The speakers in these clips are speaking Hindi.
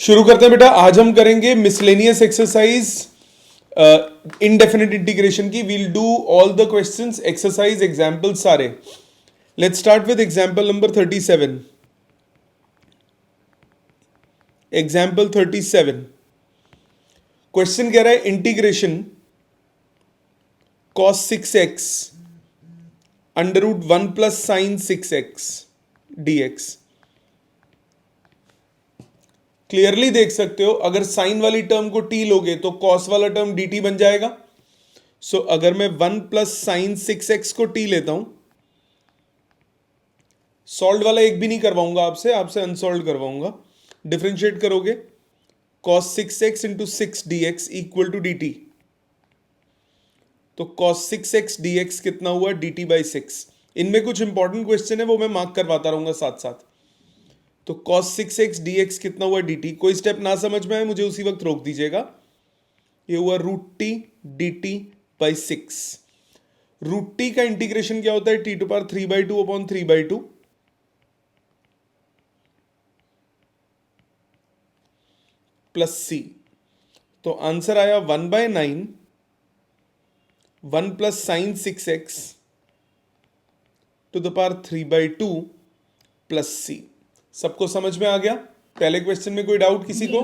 शुरू करते हैं बेटा। आज हम करेंगे मिसलेनियस एक्सरसाइज इनडेफिनिट इंटीग्रेशन की। We'll do all the questions, exercise, examples सारे। Let's start with example number 37। Example 37 question कह रहा है integration cos 6x under root 1 plus sine 6x dx। Clearly देख सकते हो, अगर साइन वाली टर्म को t लोगे तो cos वाला टर्म dt बन जाएगा। सो अगर मैं 1 प्लस साइन 6x को t लेता हूं, सॉल्व वाला एक भी नहीं करवाऊंगा आपसे, आपसे अनसॉल्व करवाऊंगा। डिफरेंशिएट करोगे cos 6x into 6 dx equal to dt। तो cos 6x dx कितना हुआ, dt बाई 6। इनमें कुछ इंपॉर्टेंट क्वेश्चन है, वो मैं मार्क करवाता रहूंगा साथ साथ। तो cos 6x dx कितना हुआ dt। कोई स्टेप ना समझ में आए मुझे उसी वक्त रोक दीजिएगा। ये हुआ root t dt by 6। Root t का इंटीग्रेशन क्या होता है, t to power 3/2 upon 3/2 plus c. तो आंसर आया 1/9 1 plus sine 6x to the power 3/2 plus c. सबको समझ में आ गया? पहले क्वेश्चन में कोई डाउट किसी को?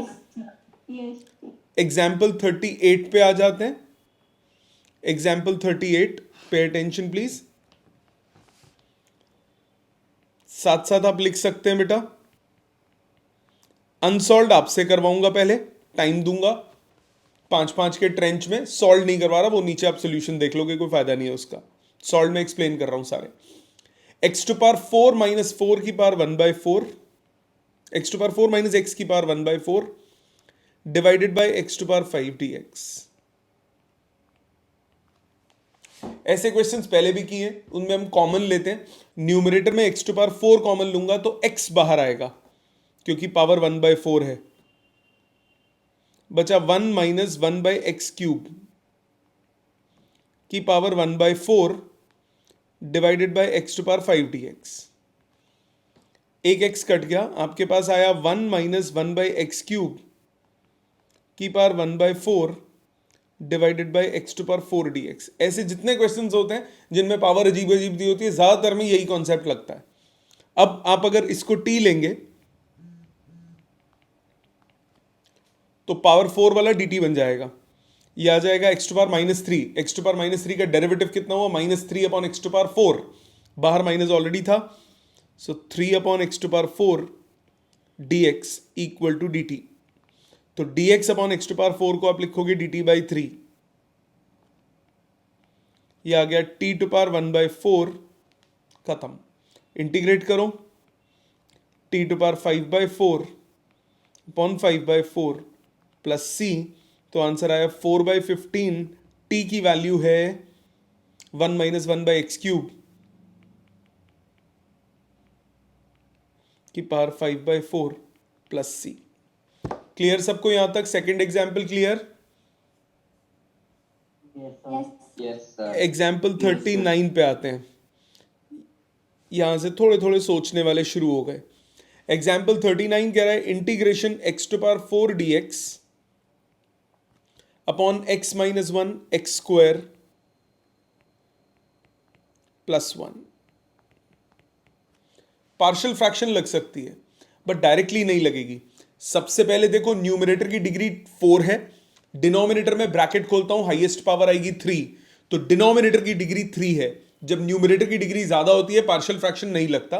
एग्जाम्पल 38 पे आ जाते हैं। Example 38 pay attention please. साथ साथ आप लिख सकते हैं बेटा। अनसॉल्व आपसे करवाऊंगा, पहले टाइम दूंगा 5-5 के ट्रेंच में। सॉल्व नहीं करवा रहा, वो नीचे आप सोल्यूशन देख लोगे, कोई फायदा नहीं है उसका। सॉल्व में एक्सप्लेन कर रहा हूं सारे। एक्स टू पावर 4 माइनस 4 की power 1/4, x to power 4 minus x की power 1/4 divided by x to power 5 dx। ऐसे क्वेश्चंस पहले भी किए, उनमें हम कॉमन लेते हैं। न्यूमरेटर में एक्स टू पावर 4 कॉमन लूंगा तो एक्स बाहर आएगा क्योंकि पावर 1/4 है। बचा 1 माइनस 1 बाई एक्स क्यूब की power 1/4 divided by x to power 5 dx। एक एक्स कट गया, आपके पास आया 1 माइनस 1 बाई एक्स क्यूब की power 1/4 divided by x to power 4 dx। ऐसे जितने क्वेश्चंस होते हैं जिनमें पावर अजीब अजीब दी होती है, ज्यादातर में यही कॉन्सेप्ट लगता है। अब आप अगर इसको टी लेंगे तो पावर 4 वाला dt बन जाएगा। ये आ जाएगा x to power -3। X to power -3 का डेरिवेटिव कितना हुआ, -3 अपॉन एक्स टू पावर 4। बाहर माइनस ऑलरेडी था, so 3 upon x to power 4 dx equal to dt। तो dx upon x to power 4 को आप लिखोगे dt बाई 3। ये आ गया t टू पावर 1/4। खत्म। इंटीग्रेट करो, t to power 5/4 upon 5/4 plus c. तो आंसर आया 4/15। टी की वैल्यू है 1 माइनस 1 बाई एक्स क्यूब की पावर 5/4 प्लस सी। क्लियर सबको यहां तक? Second example clear? एग्जाम्पल 39 पे आते हैं। यहां से थोड़े थोड़े सोचने वाले शुरू हो गए। एग्जाम्पल 39 कह रहा है integration x to power 4 dx upon x minus 1 x square plus 1। Partial fraction लग सकती है बट डायरेक्टली नहीं लगेगी। सबसे पहले देखो, न्यूमरेटर की डिग्री 4 है, डिनोमिनेटर में ब्रैकेट खोलता हूं, हाईएस्ट पावर आएगी 3, तो डिनोमिनेटर की डिग्री 3 है। जब न्यूमरेटर की डिग्री ज्यादा होती है पार्शियल फ्रैक्शन नहीं लगता।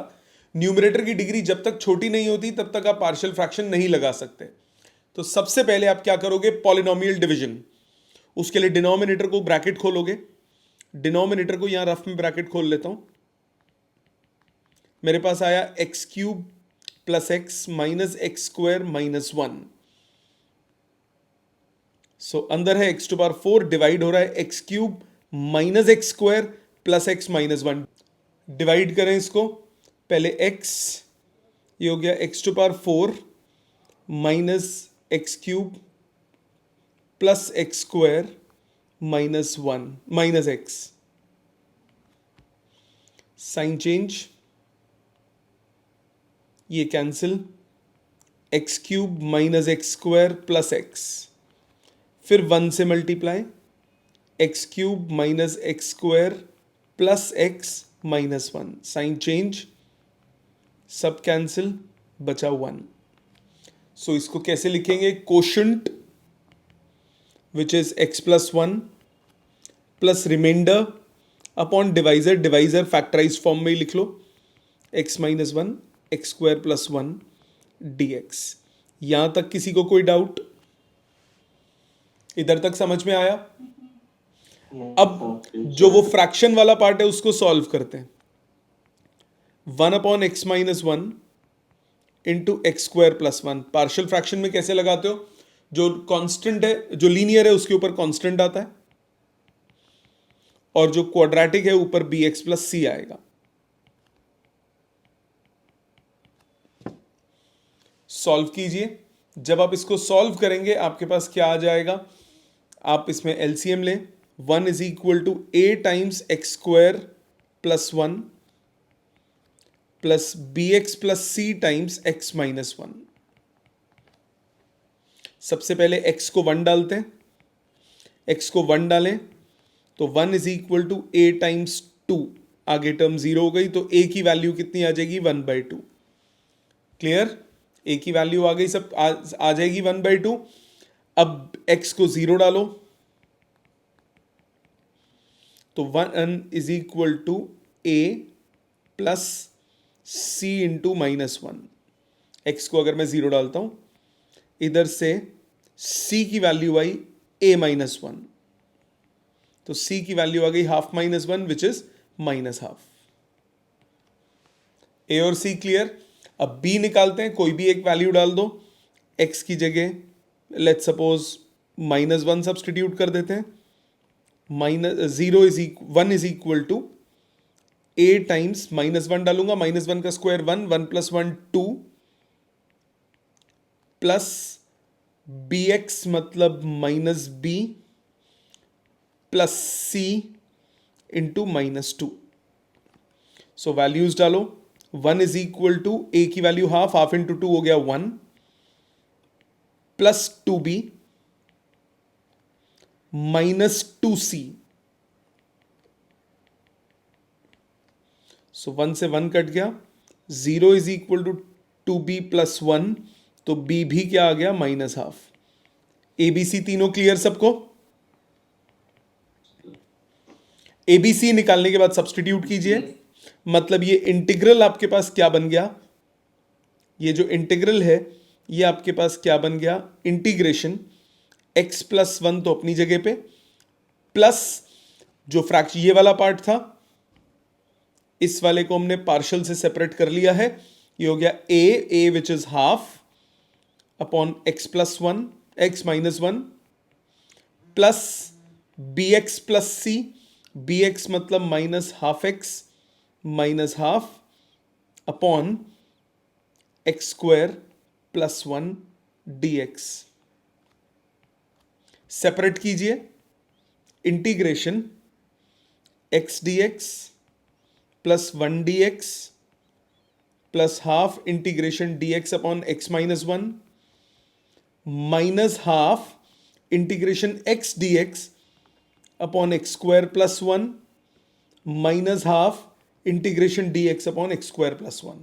न्यूमरेटर की डिग्री जब तक छोटी नहीं होती तब तक आप पार्शियल फ्रैक्शन नहीं लगा सकते। तो सबसे पहले आप क्या करोगे, पॉलिनोमियल डिवीजन। उसके लिए डिनोमिनेटर को ब्रैकेट खोलोगे। डिनोमिनेटर को यहां रफ में ब्रैकेट खोल लेता हूं। मेरे पास आया x cube plus x minus x square minus 1। सो अंदर है एक्स टू पावर 4, डिवाइड हो रहा है x cube minus x square plus x minus 1। Divide करें इसको, पहले एक्स, ये हो गया x to power 4 minus x cube plus x square minus 1 minus x. Sign change, ये cancel, x cube minus x square plus x, फिर 1 से multiply, x cube minus x square plus x minus 1, sign change, सब कैंसिल, बचा 1। सो इसको कैसे लिखेंगे? Quotient which is x plus 1 plus remainder upon divisor, divisor factorize form में ही लिख लो, x minus 1 x square plus 1 dx। यहां तक किसी को कोई डाउट? इधर तक समझ में आया? अब जो वो फ्रैक्शन वाला पार्ट है उसको सॉल्व करते हैं। 1 upon x minus 1 into x square plus 1। Partial fraction में कैसे लगाते हो? जो कांस्टेंट है, जो लीनियर है उसके ऊपर कांस्टेंट आता है, और जो क्वाड्रेटिक है ऊपर बी एक्स प्लस सी आएगा। सॉल्व कीजिए। जब आप इसको सॉल्व करेंगे आपके पास क्या आ जाएगा? आप इसमें एलसीएम लें, 1 is equal to a times x square plus 1 plus b x plus c times x minus 1। सबसे पहले x को 1 डालते हैं, x को 1 डालें तो 1 is equal to a times 2, आगे टर्म 0 हो गई तो a की वैल्यू कितनी आ जाएगी? 1/2। क्लियर? a की वैल्यू आ गई, सब आ जाएगी 1/2। अब x को 0 डालो तो 1 इज इक्वल टू a प्लस c इंटू माइनस 1। एक्स को अगर मैं 0 डालता हूं, इधर से c की वैल्यू आई a माइनस 1, तो c की वैल्यू आ गई half minus 1 which is minus half. a और c क्लियर? अब b निकालते हैं, कोई भी एक वैल्यू डाल दो, x की जगह लेट्स सपोज माइनस 1 सब्सटीट्यूट कर देते हैं। Minus 1 is equal to a times minus 1 डालूंगा, माइनस 1 का square 1, 1 plus 1 2 plus b x मतलब minus b plus c into minus 2। So values डालो, 1 इज इक्वल टू ए की वैल्यू हाफ, हाफ इंटू 2 हो गया 1 प्लस 2b माइनस 2c। सो 1 से 1 कट गया, 0 is equal to 2b plus 1, तो b भी क्या आ गया? Minus half. एबीसी तीनों क्लियर सबको? एबीसी निकालने के बाद सब्सटीट्यूट कीजिए, मतलब ये इंटीग्रल आपके पास क्या बन गया? ये जो इंटीग्रल है ये आपके पास क्या बन गया? इंटीग्रेशन x प्लस 1 तो अपनी जगह पे, प्लस जो फ्रैक्शन ये वाला पार्ट था इस वाले को हमने पार्शियल से सेपरेट कर लिया है, ये हो गया a which is half upon x plus 1 x minus 1 plus b x plus c, b x मतलब minus half x minus half upon x square plus 1 dx। Separate कीजिए, integration x dx plus 1 dx plus half integration dx upon x minus 1 minus half integration x dx upon x square plus 1 minus half integration dx upon x square plus 1।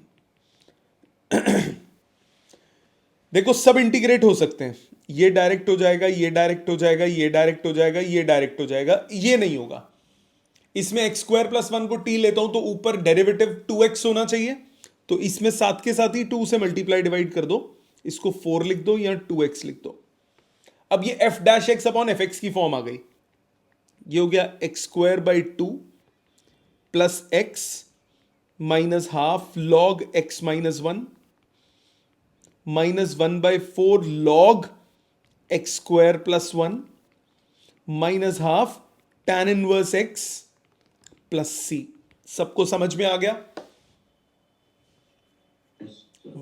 देखो सब इंटीग्रेट हो सकते हैं, ये डायरेक्ट हो जाएगा, ये डायरेक्ट हो जाएगा, ये डायरेक्ट हो जाएगा, ये डायरेक्ट हो जाएगा, ये नहीं होगा। इसमें एक्स स्क्वायर प्लस 1 को t लेता हूं तो ऊपर डेरिवेटिव 2x होना चाहिए, तो इसमें साथ के साथ ही 2 से मल्टीप्लाई डिवाइड कर दो, इसको 4 लिख दो या 2x लिख दो। अब ये f dash x upon f x की फॉर्म आ गई, ये हो गया x square by 2 plus x minus half log x minus 1 minus 1/4 log x square plus 1 minus half tan inverse x plus c. सबको समझ में आ गया?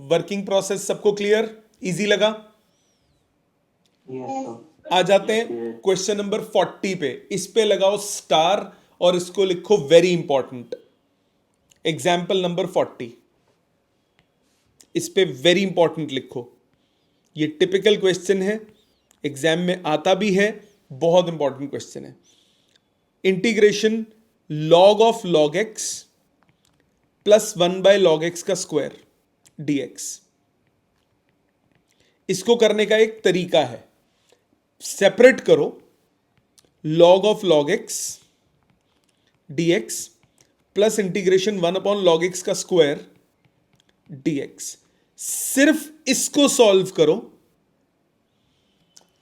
वर्किंग प्रोसेस सबको क्लियर, इजी लगा? आ जाते हैं क्वेश्चन नंबर 40 पे। इस पे लगाओ स्टार और इसको लिखो वेरी इंपॉर्टेंट। एग्जाम्पल नंबर 40, इस पे वेरी इंपॉर्टेंट लिखो। ये टिपिकल क्वेश्चन है, एग्जाम में आता भी है, बहुत इंपॉर्टेंट क्वेश्चन है। Integration log of log x plus 1/log x का स्क्वायर dx। इसको करने का एक तरीका है, सेपरेट करो log of log x dx plus integration 1/log x का स्क्वायर dx। सिर्फ इसको सॉल्व करो,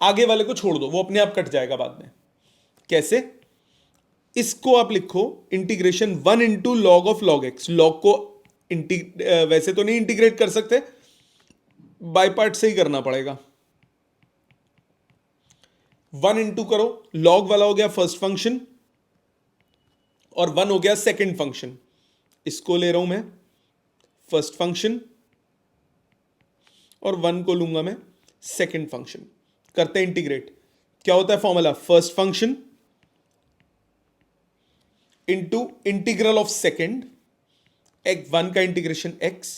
आगे वाले को छोड़ दो, वो अपने आप कट जाएगा बाद में। कैसे? इसको आप लिखो integration 1 into log of log x. Log को वैसे तो नहीं इंटीग्रेट कर सकते, बाय पार्ट से ही करना पड़ेगा। 1 इंटू करो, लॉग वाला हो गया फर्स्ट फंक्शन और 1 हो गया सेकंड फंक्शन। इसको ले रहा हूं मैं फर्स्ट फंक्शन और 1 को लूंगा मैं सेकंड फंक्शन। करते हैं इंटीग्रेट। क्या होता है formula? First function into integral of second x 1 का integration x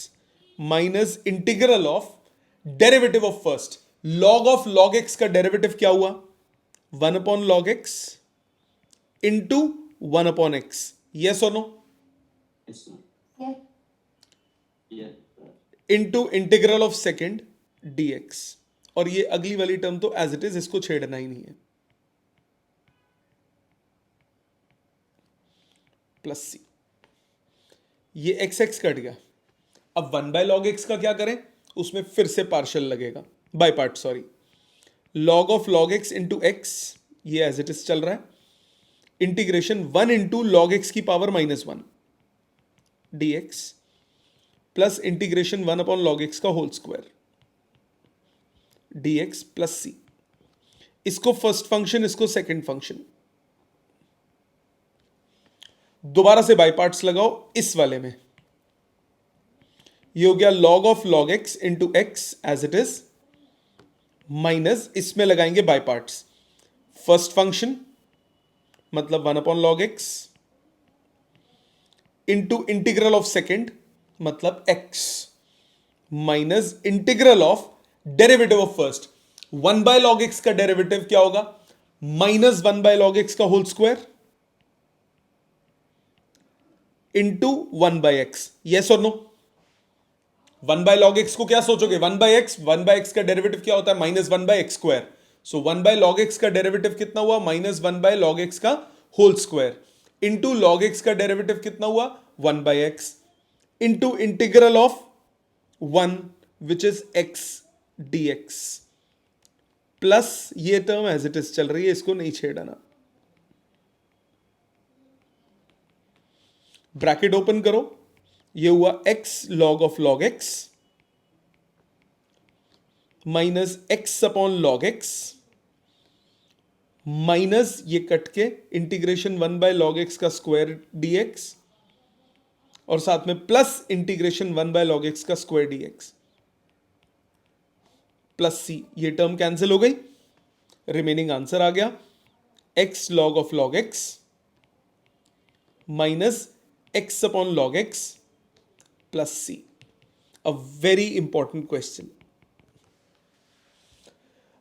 minus integral of derivative of first. Log of log x का डेरिवेटिव क्या हुआ? 1/log x into 1/x। Yes और no? Into integral of second dx। और ये अगली वाली टर्म तो एज इट इज, इसको छेड़ना ही नहीं है। प्लस सी, ये एक्स एक्स कट गया। अब 1/log x का क्या करें? उसमें फिर से पार्शियल लगेगा, by part sorry. log of log x into x, ये एज इट इज चल रहा है। इंटीग्रेशन 1 इंटू log x की power -1 dx plus integration 1/log x का होल स्क्वायर dx प्लस सी। इसको फर्स्ट फंक्शन, इसको सेकंड फंक्शन। दोबारा से बाय पार्ट्स लगाओ इस वाले में। ये हो गया log of log x into x as it is, minus इसमें लगाएंगे बाय पार्ट्स। फर्स्ट फंक्शन मतलब 1/log x into integral of second मतलब x minus integral of derivative of first. 1/log x का डेरिवेटिव क्या होगा? -1/log x का whole square into 1/x। Yes और नो? 1/log x को क्या सोचोगे? 1/x। 1/x का डेरिवेटिव क्या होता है? -1/x²। सो 1/log x का डेरिवेटिव कितना हुआ? -1/log x का whole square into log x का डेरिवेटिव कितना हुआ? 1/x into integral of 1 which is x dx plus ये टर्म एज इट इज चल रही है, इसको नहीं छेड़ना। ब्रैकेट ओपन करो, ये हुआ x log of log x minus x/log x minus ये कट के इंटीग्रेशन 1/log x का स्क्वायर dx और साथ में प्लस इंटीग्रेशन 1/log x का स्क्वायर dx प्लस सी। ये टर्म कैंसिल हो गई, रिमेनिंग आंसर आ गया x log of log x minus x/log x plus c. A very important question.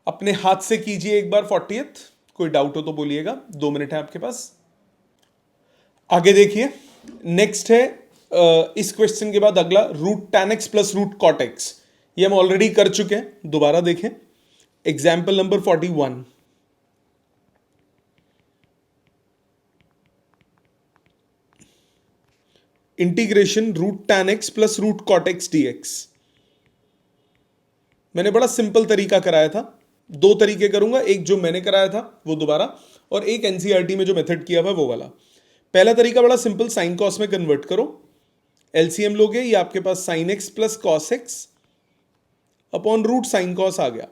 अपने हाथ से कीजिए एक बार 40th। कोई डाउट हो तो बोलिएगा, 2 मिनट है आपके पास। आगे देखिए, नेक्स्ट है इस क्वेश्चन के बाद अगला √tan x plus √cot x। ये हम ऑलरेडी कर चुके हैं, दोबारा देखें। Example number 41। Integration √tan x plus √cot x dx। मैंने बड़ा सिंपल तरीका कराया था, 2 तरीके करूंगा, एक जो मैंने कराया था वो दोबारा, और एक एनसीईआरटी में जो मेथड किया हुआ वो वाला। पहला तरीका बड़ा सिंपल, साइन कॉस में कन्वर्ट करो, एलसीएम लोगे, ये आपके पास sine x plus cos x upon root sine cos आ गया।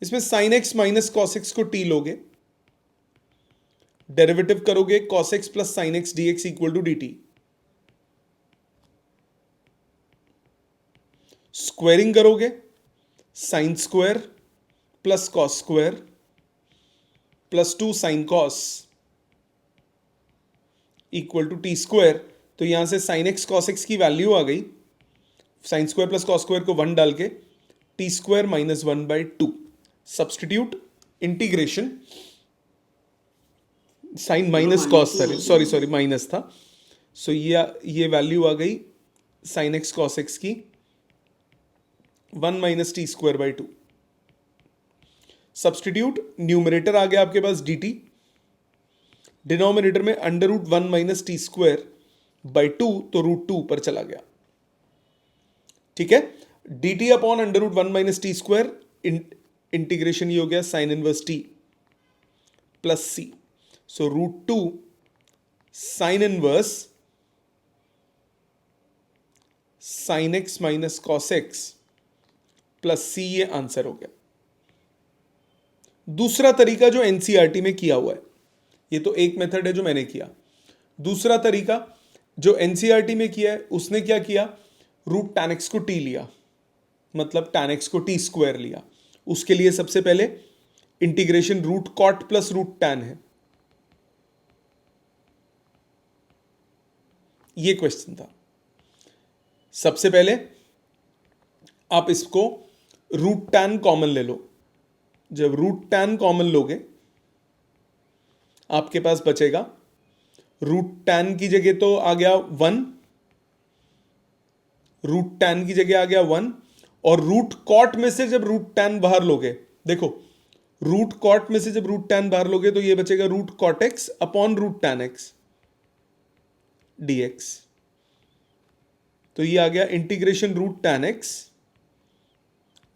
इसमें sine x minus cos x को टी लोगे, डेरिवेटिव करोगे cos x plus sine x d x equal to d t. Squaring करोगे sine square plus cos square plus 2 sine cos equal to t square. तो यहां से साइन एक्स कॉस एक्स की वैल्यू आ गई sine square plus cos square को 1 डाल के t square minus 1/2 substitute integration sine minus cos, sorry minus था, सो ये वैल्यू आ गई साइन एक्स कॉस एक्स की 1 minus t square by 2। Substitute, numerator आ गया आपके पास dt, डिनोमिनेटर में under root 1 minus t square by 2, तो रूट 2 ऊपर चला गया। ठीक है, dt upon under root 1 minus t square, integration ये हो गया sine inverse t plus c, so root 2 sine inverse sine x minus cos x plus c, ये आंसर हो गया। दूसरा तरीका जो एनसीईआरटी में किया हुआ है, ये तो एक मेथड है जो मैंने किया। दूसरा तरीका जो एनसीईआरटी में किया है, उसने क्या किया, रूट टैन एक्स को टी लिया, मतलब टैन एक्स को टी स्क्वायर लिया। उसके लिए सबसे पहले integration root cot plus root tan है, ये क्वेश्चन था। सबसे पहले आप इसको रूट टैन कॉमन ले लो, जब रूट टैन कॉमन लोगे आपके पास बचेगा रूट टैन की जगह तो आ गया 1, रूट टैन की जगह आ गया 1, और रूट कॉट में से जब रूट टैन बाहर लोगे, देखो रूट कॉट में से जब रूट टैन बाहर लोगे तो ये बचेगा root cot x upon root tan x dx, तो ये आ गया integration root tan x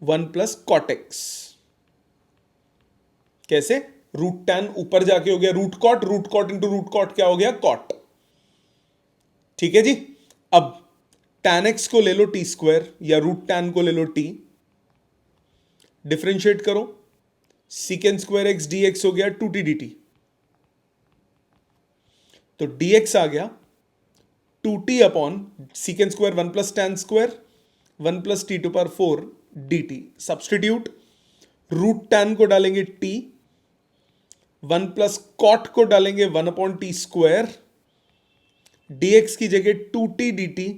1 plus cot x. कैसे, रूट टैन ऊपर जाके हो गया root cot into root cot क्या हो गया, कॉट। ठीक है जी, अब टैन एक्स को ले लो टी स्क्वायर या रूट टैन को ले लो टी, डिफरेंशिएट करो, secant square x d x हो गया 2t dt, तो dx आ गया 2t upon secant square 1 plus tan square 1 plus t to power 4 dt। Substitute, root tan को डालेंगे t, 1 प्लस कॉट को डालेंगे 1 अपॉन टी स्क्वायर, dx की जगह 2t dt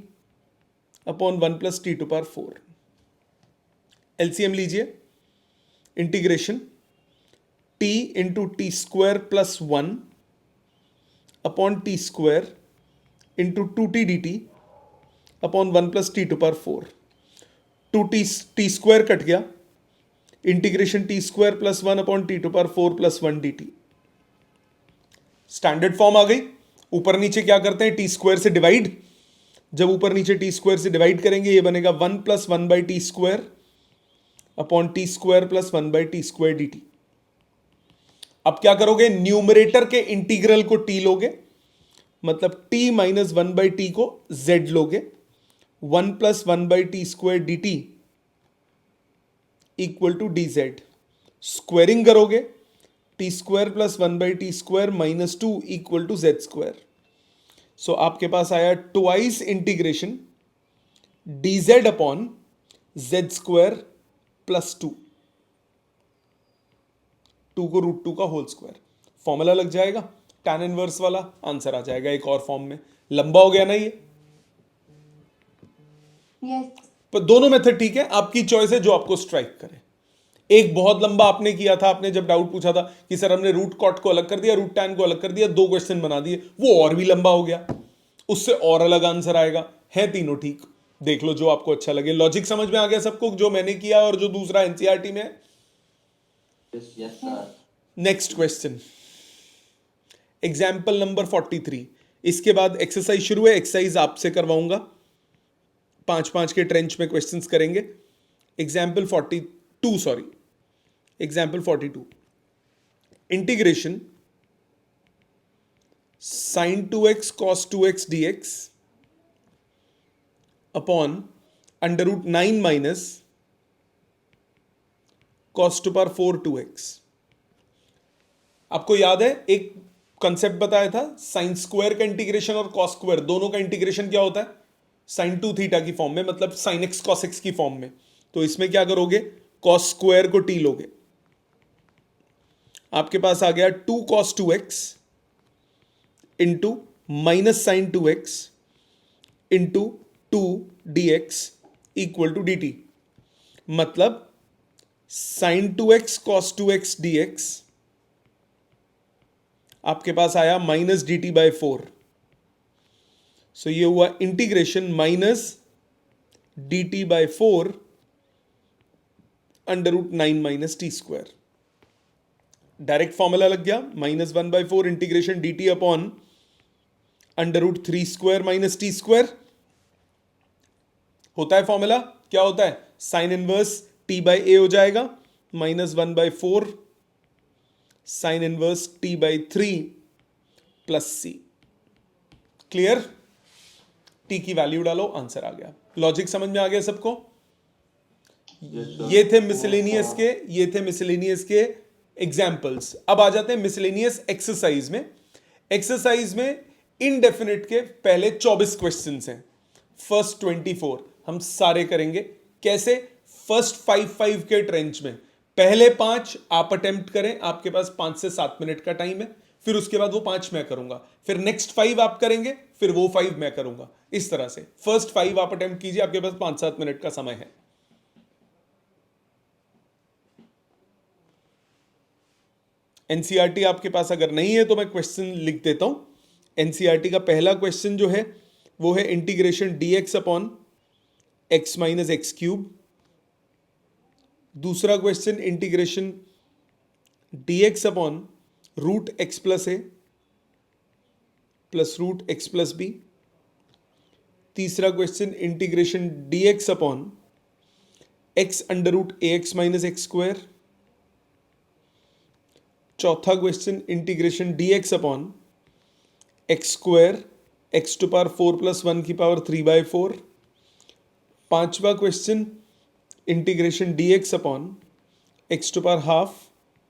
upon 1 plus t to power 4। LCM लीजिए, integration t into t square plus 1 upon t square into 2t dt upon 1 plus t to power 4। 2t t square cut गया, integration t square plus 1 upon t to power 4 plus 1 dt। Standard form आ गई। ऊपर नीचे क्या करते हैं, टी स्क्वायर से डिवाइड, जब ऊपर नीचे टी स्क्वायर से डिवाइड करेंगे ये बनेगा 1 plus 1 by t square upon t square plus 1 by t square dt। अब क्या करोगे, न्यूमरेटर के इंटीग्रल को t लोगे, मतलब t माइनस 1 बाई टी को z लोगे, 1 plus 1 by t square d t equal to d z. Squaring करोगे, t square plus 1 by t square minus 2 equal to z square. So आपके पास आया twice integration d z upon z square plus 2, 2 को रूट 2 का होल स्क्वायर। फॉर्मूला लग जाएगा, टैन इनवर्स वाला आंसर आ जाएगा एक और फॉर्म में। लंबा हो गया ना ये? yes. पर दोनों मेथड ठीक है, आपकी चॉइस है जो आपको स्ट्राइक करे। एक बहुत लंबा आपने किया था, आपने जब डाउट पूछा था कि सर हमने रूट कॉट को अलग कर दिया, रूट टैन को अलग कर दिया, 2 क्वेश्चन बना दिए, वो और भी लंबा हो गया, उससे और अलग आंसर आएगा। है तीनों ठीक, देख लो जो आपको अच्छा लगे। लॉजिक समझ में आ गया सबको, जो मैंने किया और जो दूसरा एनसीईआरटी में है? Next question, example number 43। इसके बाद एक्सरसाइज शुरू है, एक्सरसाइज आपसे करवाऊंगा, 5-5 के ट्रेंच में क्वेश्चंस करेंगे। एग्जाम्पल 42, सॉरी example 42, integration sin 2x cos 2x dx upon under root 9 minus cos to power 4 2x। आपको याद है एक कंसेप्ट बताया था, साइन स्क्वायर का इंटीग्रेशन और कॉस स्क्वायर दोनों का इंटीग्रेशन क्या होता है, साइन 2 थीटा की फॉर्म में, मतलब साइन एक्स कॉस एक्स की फॉर्म में। तो इसमें क्या करोगे, कॉस स्क्वायर को टी लोगे, आपके पास आ गया 2 cos 2x into minus sine 2x into 2 dx equal to d t, मतलब sine 2x cos 2x dx आपके पास आया minus d t by 4। So ये हुआ integration minus d t by 4 √9 minus t square. Direct formula लग गया, -1/4 integration d t upon √3 square minus t square. होता है फॉर्मूला, क्या होता है, sine inverse t by a हो जाएगा, -1/4 sine inverse t by 3 plus c. Clear? T की वैल्यू डालो, आंसर आ गया। लॉजिक समझ में आ गया सबको? ये थे मिसलेनियस के एग्जाम्पल्स। अब आ जाते हैं मिसलेनियस एक्सरसाइज में। एक्सरसाइज में इनडेफिनिट के पहले 24 क्वेश्चंस हैं, फर्स्ट 24 हम सारे करेंगे। कैसे? फर्स्ट 5 के ट्रेंच में पहले 5 आप अटेम्प्ट करें, आपके पास 5 से 7 मिनट का टाइम है, फिर उसके बाद वो 5 मैं करूंगा, फिर नेक्स्ट 5 आप करेंगे, फिर वो 5 मैं करूंगा। इस तरह से फर्स्ट 5 आप अटेम्प्ट कीजिए, आपके पास 5-7 मिनट का समय है। एनसीईआरटी आपके पास अगर नहीं है तो मैं क्वेश्चन लिख देता हूं। एनसीईआरटी का पहला क्वेश्चन जो है वो है integration dx upon x minus x cube. दूसरा question integration dx upon √x plus a plus √x plus b. तीसरा question integration dx upon x √ax minus x square. चौथा question integration dx upon x square x to power 4 plus 1 की पावर 3/4। पांचवा question integration dx upon x to power half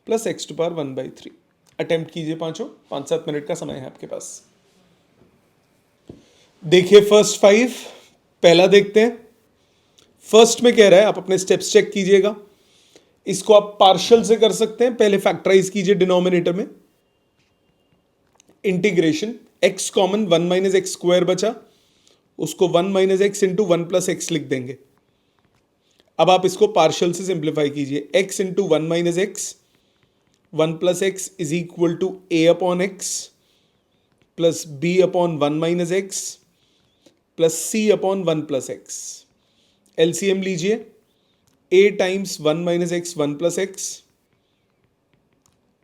plus x to power 1/3। Attempt कीजिए पांचों, 5-7 मिनट का समय है आपके पास। देखिए फर्स्ट 5, पहला देखते हैं। फर्स्ट में कह रहा है, आप अपने स्टेप्स चेक कीजिएगा। इसको आप पार्शियल से कर सकते हैं। पहले फैक्टराइज कीजिए डिनोमिनेटर में। Integration x common 1 minus x square बचा, उसको 1 minus x into 1 plus x लिख देंगे। अब आप इसको पार्शियल से सिंप्लीफाई कीजिए। x into 1 minus x 1 plus x is equal to a upon x plus b upon 1 minus x plus c upon 1 plus x. LCM लीजिए, a times 1 minus x 1 plus x,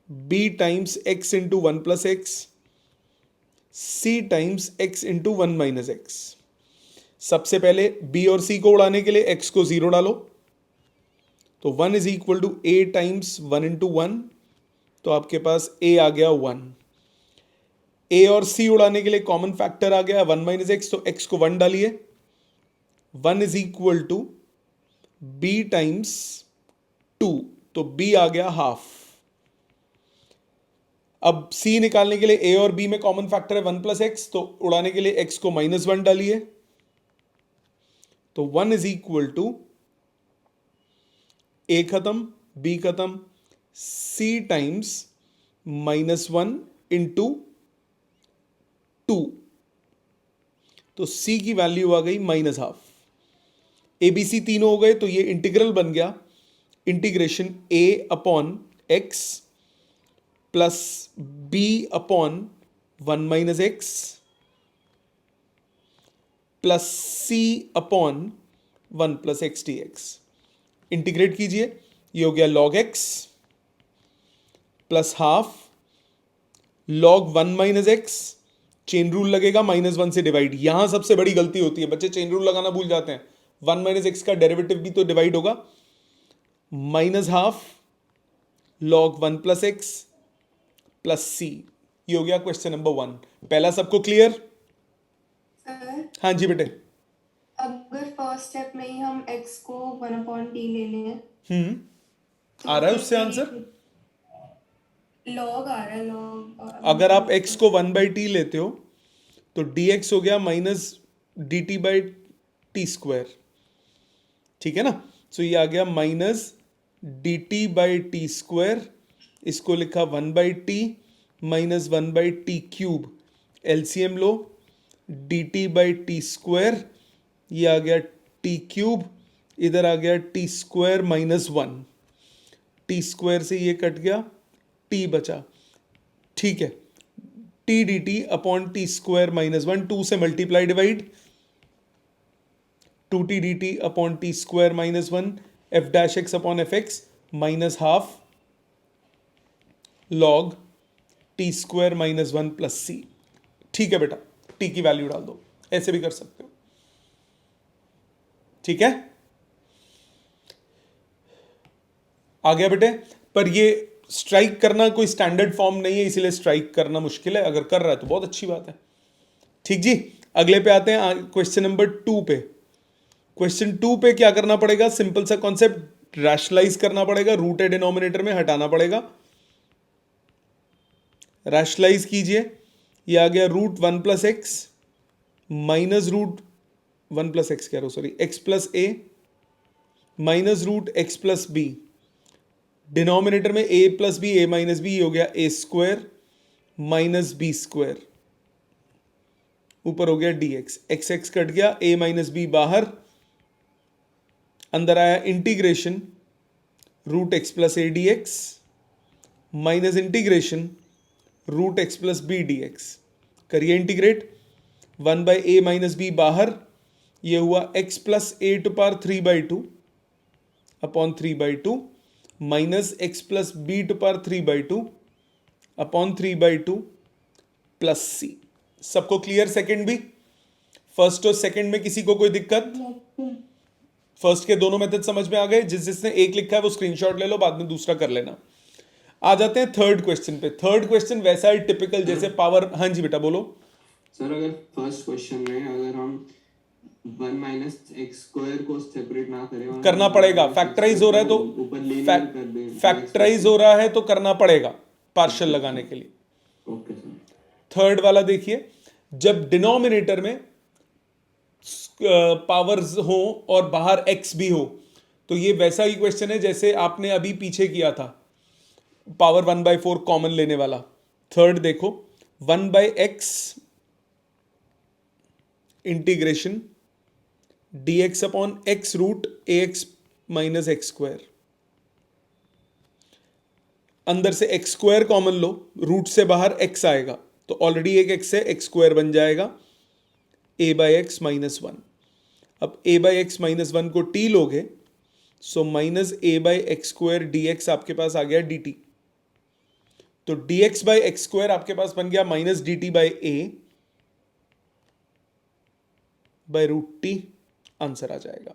b times x into 1 plus x, c times x into 1 minus x. सबसे पहले b और c को उड़ाने के लिए x को 0 डालो, तो 1 is equal to a times 1 into 1, तो आपके पास a आ गया 1। a और c उड़ाने के लिए कॉमन फैक्टर आ गया 1 माइनस एक्स, तो x को 1 डालिए, 1 is equal to b times 2, तो b आ गया हाफ। अब c निकालने के लिए a और b में कॉमन फैक्टर है 1 प्लस एक्स, तो उड़ाने के लिए x को -1 डालिए, तो 1 इज इक्वल टू a खत्म, b खत्म, c टाइम्स -1 इंटू 2, तो c की वैल्यू आ गई -हाफ। ABC तीनों हो गए, तो ये इंटीग्रल बन गया integration a upon x plus b upon 1 minus x plus c upon 1 plus x d x. Integrate कीजिए, ये हो गया log x plus half log 1 minus x, chain rule लगेगा, -1 से डिवाइड। यहां सबसे बड़ी गलती होती है, बच्चे चेन रूल लगाना भूल जाते हैं। 1 माइनस एक्स का डेरिवेटिव भी तो डिवाइड होगा, -half log 1 plus x plus c. ये हो गया क्वेश्चन नंबर 1। पहला सबको क्लियर? सर, हाँ जी बेटे। अगर फर्स्ट स्टेप में ही हम x को 1/t ले लें आ रहा है उससे आंसर? लॉग आ रहा है, लॉग। अगर आप x को 1/t लेते हो तो dx हो गया -dt/t स्क्वायर, ठीक है ना। सो ये आ गया -dt/t स्क्वायर, इसको लिखा 1/t -1/t क्यूब। एलसीएम लो, dt/t स्क्वायर, ये आ गया टी क्यूब, इधर आ गया t square minus one, t square से ये कट गया, टी बचा, ठीक है। T d t upon t square minus one, two से multiply divide, two t d t upon t square minus one, f dash x upon f x minus half log t square minus one plus c. ठीक है बेटा, टी की वैल्यू डाल दो, ऐसे भी कर सकते हो, ठीक है। आ गया बेटे, पर ये स्ट्राइक करना कोई स्टैंडर्ड फॉर्म नहीं है, इसीलिए स्ट्राइक करना मुश्किल है, अगर कर रहा है तो बहुत अच्छी बात है। ठीक जी, अगले पे आते हैं, क्वेश्चन नंबर 2 पे। क्वेश्चन 2 पे क्या करना पड़ेगा, सिंपल सा कॉन्सेप्ट, रैशनलाइज करना पड़ेगा, रूट है डिनोमिनेटर में, हटाना पड़ेगा। रैशनलाइज कीजिए, ये आ गया root one plus x minus root one plus x कह रहा हूं, sorry, x plus a minus root x plus b, denominator में a plus b, a minus b, हो गया a square minus b square, ऊपर हो गया d x, x x cut गया, ए माइनस बी बाहर, अंदर आया integration root x plus a d x minus integration root x plus b d x, करिए integrate, one by a minus b बाहर, ये हुआ x plus a to power 3/2 upon 3/2 minus x plus b to power 3/2 upon 3/2 plus c. सबको क्लियर? सेकंड भी, फर्स्ट और सेकंड में किसी को कोई दिक्कत? फर्स्ट के दोनों मेथड समझ में आ गए? जिसने एक लिखा है वो स्क्रीनशॉट ले लो, बाद में दूसरा कर लेना। आ जाते हैं थर्ड क्वेश्चन पे। थर्ड क्वेश्चन वैसा है टिपिकल, जैसे पावर, हाँ जी बेटा बोलो। सर अगर फर्स्ट क्वेश्चन में अगर हम 1 माइनस एक्स स्क्वायर को सेपरेट ना करें और करना पड़ेगा, फैक्टराइज हो रहा है तो ऊपर लीनियर कर दें, फैक्टराइज हो रहा है तो करना पड़ेगा पार्शियल लगाने के लिए। Okay sir. थर्ड वाला देखिए, जब डिनोमिनेटर में पावर्स हो और बाहर एक्स भी हो, तो ये वैसा ही क्वेश्चन है जैसे आपने अभी पीछे किया था, पावर 1/4 कॉमन लेने वाला। थर्ड देखो, 1/x integration dx upon x root ax minus x square, अंदर से एक्स स्क्वायर कॉमन लो, रूट से बाहर x आएगा तो ऑलरेडी एक x है, एक्स स्क्वायर बन जाएगा a/x माइनस वन। अब a/x माइनस वन को t लोगे, so minus a/x square dx आपके पास आ गया dt, तो dx बाई एक्स स्क्वायर आपके पास बन गया minus d t by a by root t, answer आ जाएगा।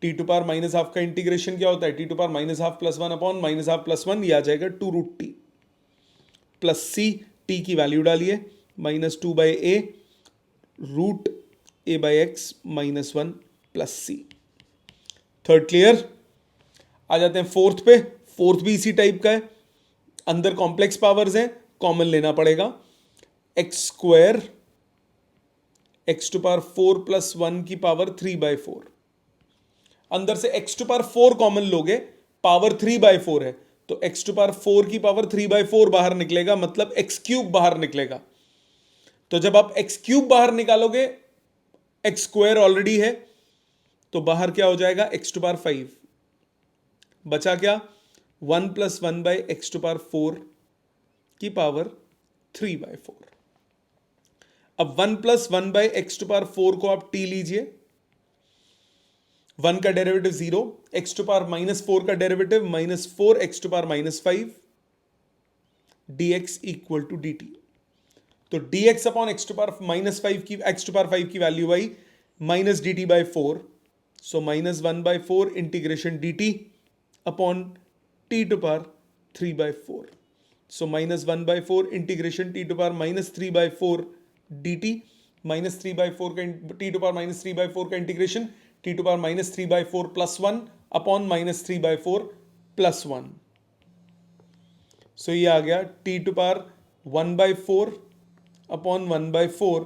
T to power minus half का इंटीग्रेशन क्या होता है, t to power minus half plus one upon minus half plus one, ये आ जाएगा 2 root t plus c. T की वैल्यू डालिए, minus 2 by a root a by x minus one plus c. Third clear? आ जाते हैं फोर्थ पे। फोर्थ भी इसी टाइप का है, अंदर कॉम्प्लेक्स पावर्स हैं, कॉमन लेना पड़ेगा। X square x to power 4 plus 1 की पावर 3/4, अंदर से एक्स टू पावर 4 कॉमन लोगे, पावर 3/4 है, तो एक्स टू पावर 4 की पावर 3/4 बाहर निकलेगा, मतलब एक्स क्यूब बाहर निकलेगा। तो जब आप एक्स क्यूब बाहर निकालोगे, एक्स स्क्वायर ऑलरेडी है, तो बाहर क्या हो जाएगा, एक्स टू पावर 5, बचा क्या, 1 plus 1 by x to power 4 की पावर 3/4। अब 1 plus 1 by x to power 4 को आप टी लीजिए, 1 का derivative 0, x to power minus 4 का derivative minus 4 x to power minus 5 dx equal to dt। तो dx upon x to power minus 5 की, एक्स टू पावर 5 की वैल्यू आई minus dt by 4, so minus 1/4 integration dt upon t to power 3/4, so minus 1/4 integration t to power minus 3/4 dt, minus 3/4 का t टू पावर माइनस 3/4 का integration t to power minus 3/4 plus 1 upon minus 3/4 plus 1, so ये आ गया t to power 1/4 upon 1/4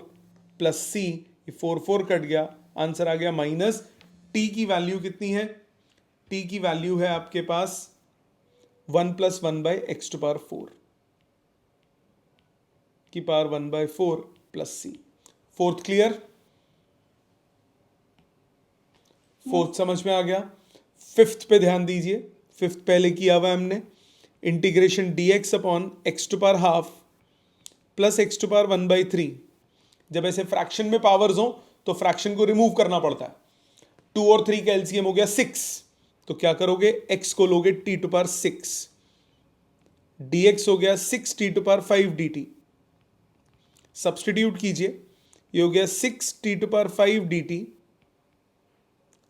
plus c, ये 4 कट गया, आंसर आ गया माइनस। t की वैल्यू कितनी है, t की वैल्यू है आपके पास 1 plus 1 by x to power 4 की power 1/4 plus c. Fourth clear? Fourth समझ में आ गया। फिफ्थ पे ध्यान दीजिए, फिफ्थ पहले किया हुआ है हमने, integration dx upon x to power half plus x to power 1/3। जब ऐसे फ्रैक्शन में पावर्स हो तो फ्रैक्शन को रिमूव करना पड़ता है। 2 और 3 का एलसीएम हो गया 6, तो क्या करोगे, x को लोगे t टू पावर 6, dx हो गया 6 t to power 5 dt। Substitute कीजिए, ये हो गया 6 t to power 5 dt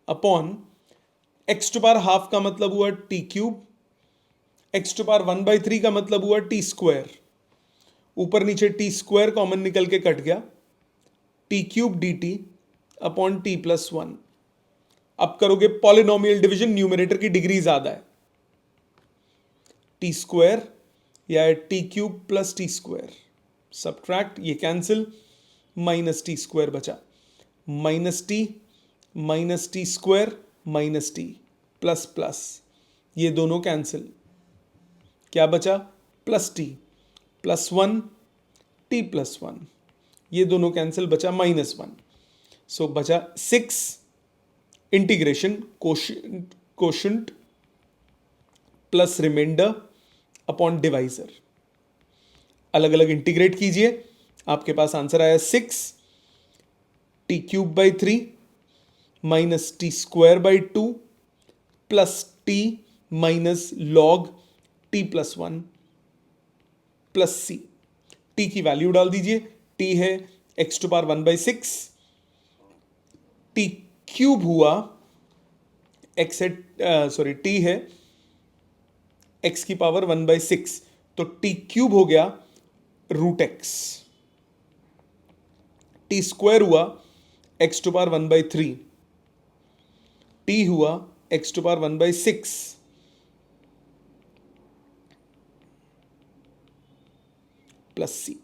upon x to power half का मतलब हुआ t cube, x to power 1/3 का मतलब हुआ टी स्क्वायर। ऊपर नीचे टी स्क्वायर कॉमन निकल के कट गया, t cube d t upon t plus 1। अब करोगे पॉलिनोमियल डिवीजन, न्यूमरेटर की डिग्री ज्यादा है, टी स्क्वायर या t cube plus t square, subtract, ये कैंसिल, माइनस टी स्क्वायर बचा, minus t square minus t plus plus, ये दोनों कैंसिल, क्या बचा, plus t plus 1 t plus 1, ये दोनों कैंसिल, बचा -1। सो बचा 6 integration quotient plus remainder upon divisor. अलग अलग इंटीग्रेट कीजिए, आपके पास आंसर आया 6 t cube by 3 minus t square by 2 plus t minus log t plus 1 plus c. T की वैल्यू डाल दीजिए, टी है x to power 1/6, t cube हुआ एक्स है, सॉरी टी है एक्स की पावर 1/6, तो टी क्यूब हो गया √x, टी स्क्वायर हुआ एक्स टू पावर 1/3, टी हुआ x to power 1/6 plus C.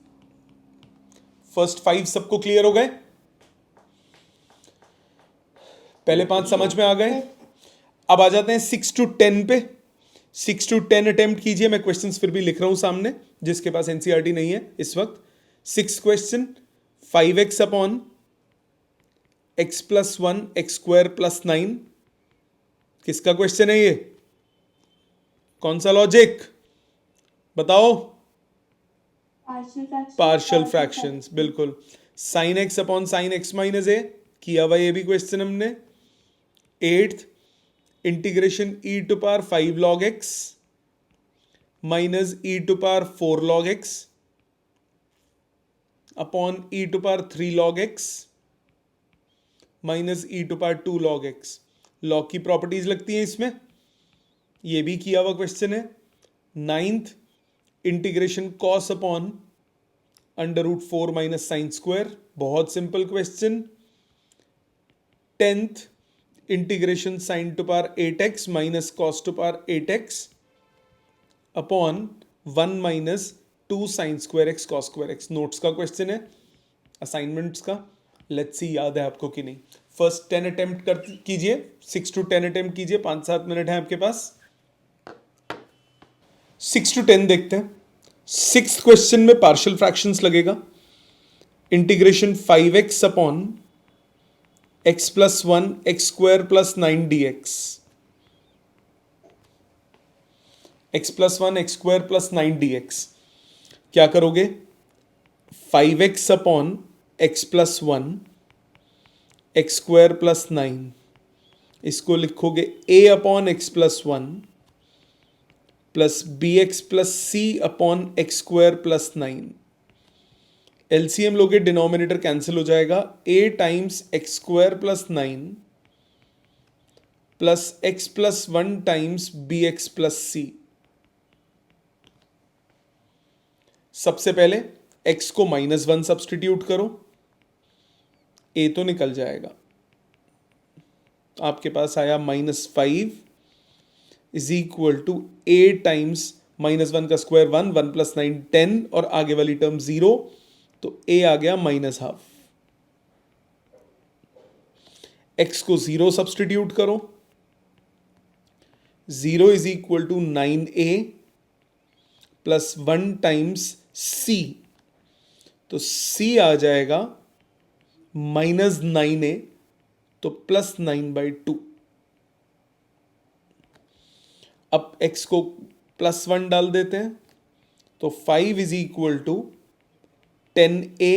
First 5 सबको क्लियर हो गए, पहले 5 समझ में आ गए। अब आ जाते हैं 6 to 10 पे। 6 to 10 अटेम्प्ट कीजिए, मैं क्वेश्चंस फिर भी लिख रहा हूं सामने, जिसके पास एनसीईआरटी नहीं है इस वक्त। 6 question, 5x upon x plus 1 x square plus 9, किसका क्वेश्चन है ये, कौन सा लॉजिक बताओ, पार्शियल फ्रैक्शंस, बिल्कुल। Sine x upon sine x minus a, किया हुआ ये भी क्वेश्चन हमने। 8th integration e to power 5 log x minus e to power 4 log x upon e to power 3 log x minus e to power 2 log x। Log की प्रॉपर्टीज लगती हैं इसमें, ये भी किया हुआ क्वेश्चन है। 9th integration cos upon √4 minus sine square, बहुत simple question. 10th integration sine to power 8x minus cos to power 8x upon 1 minus 2 sine square x cos square x। Notes का क्वेश्चन है, असाइनमेंट्स का, लेट्स सी याद है आपको कि नहीं। फर्स्ट 10 अटेम्प्ट कर कीजिए, 6 to 10 अटेम्प्ट कीजिए, 5-7 मिनट है आपके पास। 6 to 10 देखते हैं। 6th क्वेश्चन में पार्शियल फ्रैक्शंस लगेगा। Integration 5x upon x plus 1 x square plus 9 dx, x plus 1 x square plus 9 dx। क्या करोगे, 5x upon x plus 1 x square plus 9, इसको लिखोगे a upon x plus 1 plus b x plus c upon x square plus 9। LCM लोगे, डिनोमिनेटर कैंसिल हो जाएगा, a times x square plus 9 plus x plus 1 times B x plus सी। सबसे पहले x को -1 सब्सटीट्यूट करो, a तो निकल जाएगा, आपके पास आया -5 is equal to a times -1 का स्क्वायर 1, 1 प्लस 9 10, और आगे वाली टर्म 0, तो a आ गया -12। x को 0 सब्सटीट्यूट करो, 0 is equal to 9a plus 1 times c, तो c आ जाएगा -9a तो +9/2। अब x को +1 डाल देते हैं, तो 5 is equal to 10a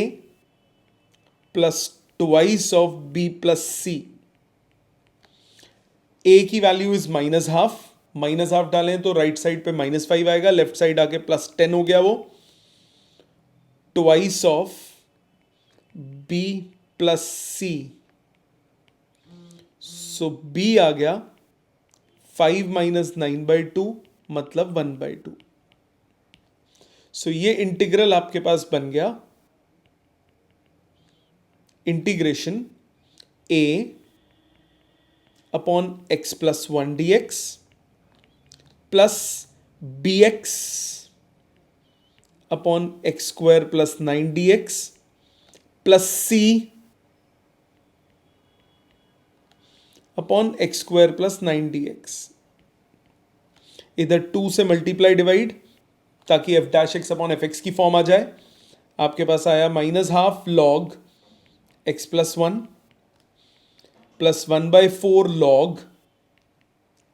plus twice of b plus c। a की वैल्यू इज -½ -½ डालें तो राइट साइड पे -5 आएगा, लेफ्ट साइड आके +10 हो गया, वो twice of b plus c। So b आ गया 5 - 9/2 मतलब 1/2। सो ये इंटीग्रल आपके पास बन गया integration a upon x plus 1 dx plus bx upon x square plus 9 dx plus c upon x square plus 9 dx। इधर 2 से मल्टीप्लाई डिवाइड ताकि f' अपॉन fx की फॉर्म आ जाए। आपके पास आया -½ log x plus 1 plus 1/4 log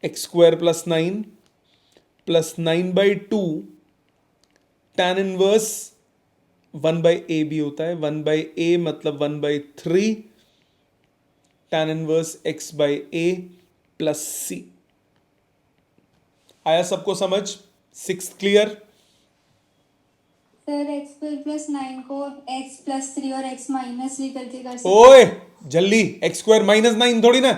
x square plus 9 plus 9/2 tan inverse 1/a भी होता है, 1/a मतलब 1/3 tan inverse x/a plus c। आया सबको समझ? 6 क्लियर? सर x² + 9 को x+3 और x-3 करके कर सकते ओए जल्दी, x² -9 थोड़ी ना,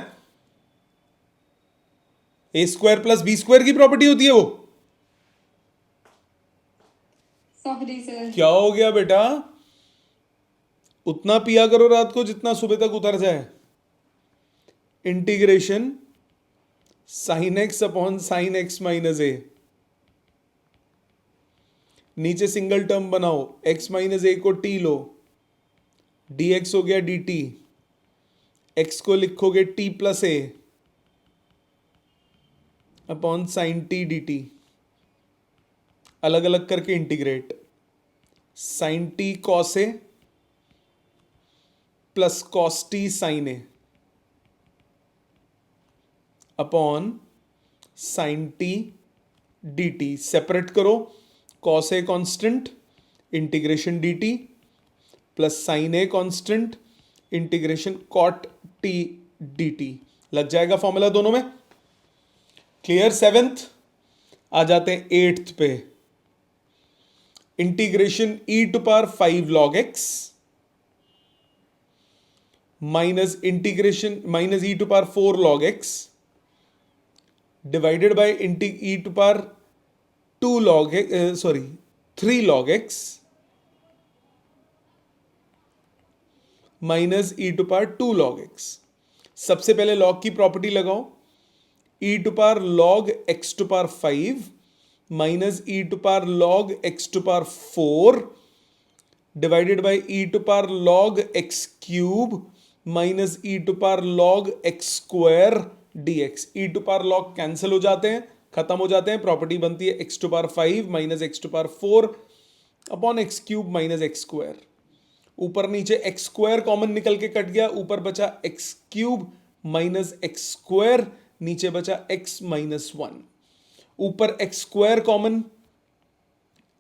a² प्लस b² की प्रॉपर्टी होती है वो। Sorry sir. क्या हो गया बेटा? उतना पिया करो रात को जितना सुबह तक उतर जाए। Integration sin x upon sin x minus a, नीचे सिंगल टर्म बनाओ, x माइनस a को t लो, dx हो गया dt, x को लिखोगे t plus a upon sine t dt, अलग अलग करके integrate, sine t cos a plus cos t sin a upon sine t dt। Separate करो, cos a constant integration dt plus sine a constant integration cot t dt। लग जाएगा फॉर्मूला दोनों में? क्लियर? 7th आ जाते हैं 8th पे। Integration e⁵ log x minus integration -e⁴ log x divided by e⁵ log x, 3 log x minus e⁵ log x। सबसे पहले log की प्रॉपर्टी लगाओ, e⁵ log x⁵ minus e⁵ log x⁴ divided by e⁵ log x³ minus e⁵ log x² dx। e⁵ log cancel हो जाते हैं, खत्म हो जाते हैं, प्रॉपर्टी बनती है x⁵ minus x⁴ upon x³ minus x²। ऊपर नीचे x² कॉमन निकल के कट गया, ऊपर बचा x³ माइनस x², नीचे बचा x माइनस 1। ऊपर x² कॉमन,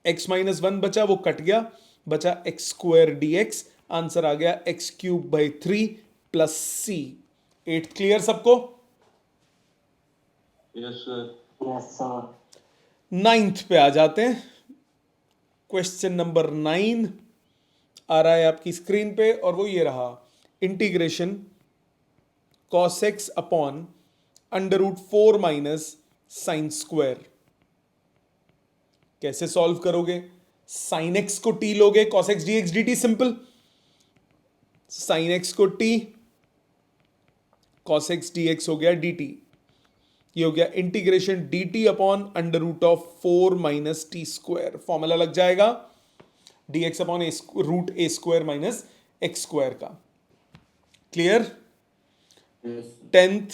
x माइनस 1 बचा, वो कट गया, बचा x² dx। आंसर आ गया x³/3 plus c। 8th clear सबको? Yes sir. Yes sir. 9th पे आ जाते हैं। क्वेश्चन नंबर 9 आ रहा है आपकी स्क्रीन पे और वो ये रहा, integration cos x upon √4 minus sine square. कैसे सॉल्व करोगे? साइन x को t लोगे, cos x dx dt simple, sine x को t, cos x dx हो गया dt, ये हो गया integration dt upon √4 minus t square. Formula लग जाएगा dx upon √a² minus x² का। क्लियर? यस 10th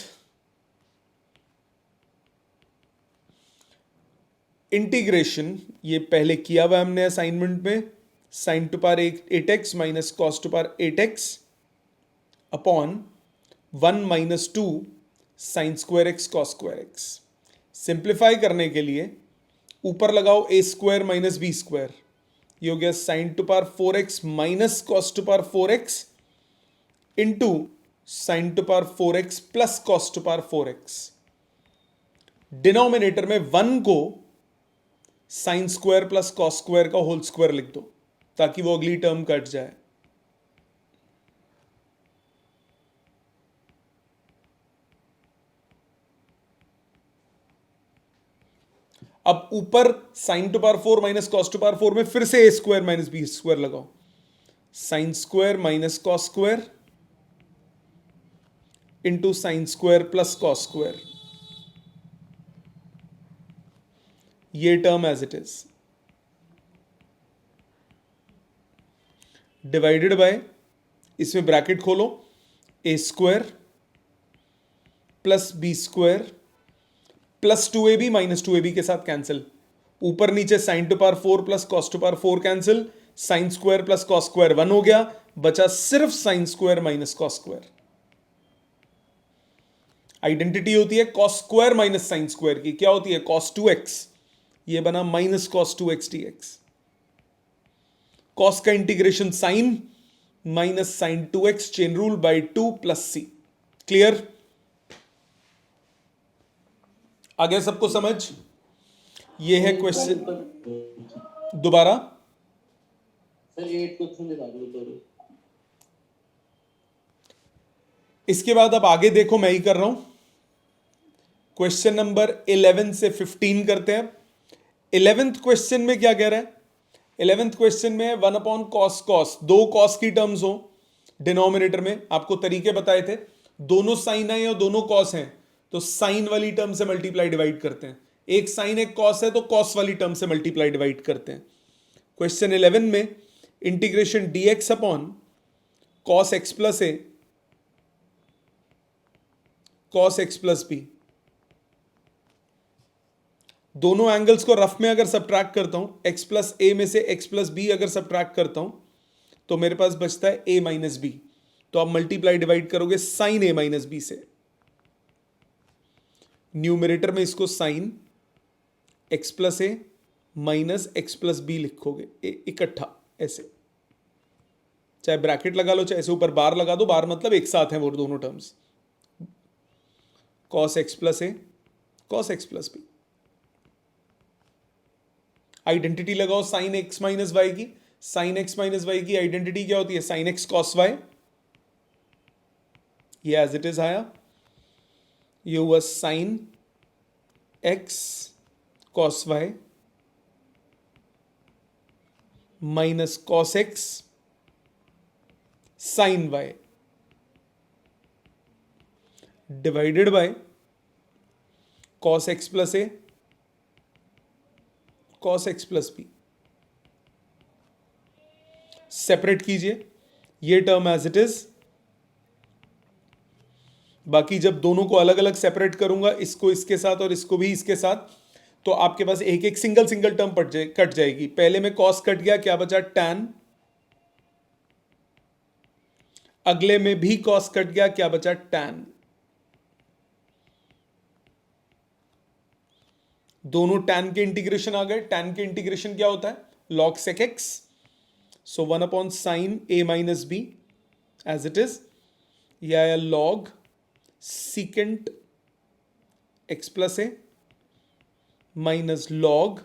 इंटीग्रेशन, ये पहले किया हुआ हमने असाइनमेंट में, sin⁴ 8x minus cos⁴ 8x upon 1 minus 2 sine square x cos square x. Simplify करने के लिए ऊपर लगाओ ए स्क्वायर माइनस बी स्क्वायर, ये हो गया sign to power 4x minus cos to power 4x into sine to power 4x plus cos to power 4x। Denominator में 1 को sign square plus cos square का होल स्क्वायर लिख दो ताकि वो अगली टर्म कट जाए। अब ऊपर sine to power 4 minus cos to power 4 में फिर से a square minus b square लगाओ, sine square minus cos square into sine square plus cos square, ये term as it is, divided by, इसमें ब्रैकेट खोलो, a square plus b square plus 2ab minus 2ab के साथ कैंसिल, ऊपर नीचे sine to power 4 plus cos to power 4 cancel, sine square plus cos square 1 हो गया, बचा सिर्फ sine square minus cos square. Identity होती है cos square minus sine square की, क्या होती है कॉस 2x, ये बना minus cos 2x dx। Cos का integration sine minus sine 2x chain rule by 2 plus c. Clear? आ गया सबको समझ? ये है क्वेश्चन। दोबारा सर 8 क्वेश्चन दिखा दो। इसके बाद अब आगे देखो, मैं ही कर रहा हूं। क्वेश्चन नंबर 11 से 15 करते हैं। 11th क्वेश्चन में क्या कह रहा है? 11th क्वेश्चन में 1 अपॉन कॉस कॉस, दो कॉस की टर्म्स हो डिनोमिनेटर में, आपको तरीके बताए थे, दोनों साइन है और दोनों कॉस हैं तो साइन वाली टर्म से मल्टीप्लाई डिवाइड करते हैं, एक साइन एक कॉस है तो कॉस वाली टर्म से मल्टीप्लाई डिवाइड करते हैं। क्वेश्चन 11 में integration dx upon cos x plus a cos x plus b, दोनों एंगल्स को रफ में अगर सब्ट्रैक्ट करता हूं, x प्लस ए में से x प्लस बी अगर सब्ट्रैक्ट करता हूं तो मेरे पास बचता है a माइनस बी, तो आप मल्टीप्लाई डिवाइड करोगे साइन a माइनस बी से, न्यूमरेटर में इसको sign x plus a minus x plus B लिखोगे इकट्ठा ऐसे, चाहे ब्रैकेट लगा लो चाहे ऐसे ऊपर बार लगा दो, बार मतलब एक साथ है वो दोनों terms, cos x plus a cos x plus b. Identity लगाओ साइन एक्स माइनस वाई की, साइन एक्स माइनस वाई की आइडेंटिटी क्या होती है? साइन एक्स कॉस वाई, ये एज इट इज आया, ये हुआ sine x cos y minus cos x sine y divided by cos x plus a cos x plus b. Separate कीजिए ये टर्म एज इट इज, बाकी जब दोनों को अलग अलग सेपरेट करूंगा, इसको इसके साथ और इसको भी इसके साथ, तो आपके पास एक एक सिंगल सिंगल टर्म कट जाएगी। पहले में कॉस कट गया, क्या बचा? टैन। अगले में भी कॉस कट गया, क्या बचा? टैन। दोनों टैन के इंटीग्रेशन आ गए। टैन के इंटीग्रेशन क्या होता है? Log sec x, so 1 upon sine a minus b as it is, या log secant x plus a minus log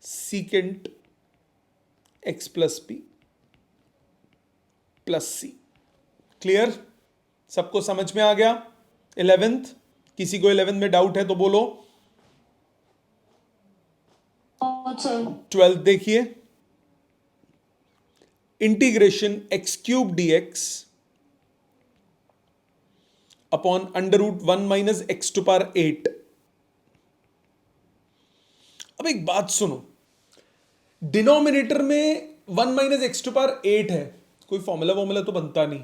secant x plus b plus c. Clear? सबको समझ में आ गया? 11th, किसी को 11th में डाउट है तो बोलो। 12th देखिए, integration x cube dx upon under root 1 minus x to power 8। अब एक बात सुनो, डिनोमिनेटर में 1 माइनस एक्स टू पावर 8 है, कोई फॉर्मूला तो बनता नहीं।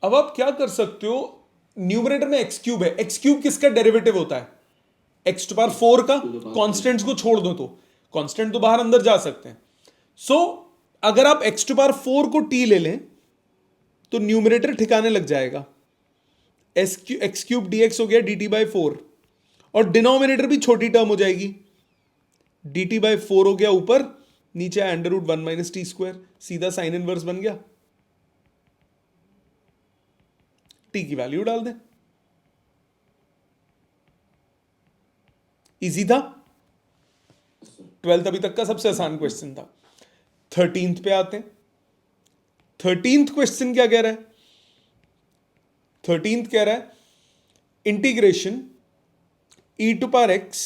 अब आप क्या कर सकते हो, न्यूमरेटर में एक्स क्यूब है, एक्स क्यूब किसका डेरिवेटिव होता है? एक्स टू पावर 4 का। कॉन्स्टेंट्स को छोड़ दो तो कॉन्स्टेंट तो बाहर अंदर जा सकते हैं। सो अगर आप एक्स टू पावर 4 को टी ले लें तो न्यूमरेटर ठिकाने लग जाएगा, एक्स क्यूब डी एक्स हो गया डी टी बाई 4, और डिनोमिनेटर भी छोटी टर्म हो जाएगी, डी टी बाई 4 हो गया ऊपर, नीचे under root 1 minus t square, सीधा साइन इनवर्स बन गया। टी की वैल्यू डाल दें, इजी था। 12th अभी तक का सबसे आसान क्वेश्चन था। 13th पे आते हैं। 13th क्वेश्चन क्या कह रहा है? 13th कह रहा है integration e to power x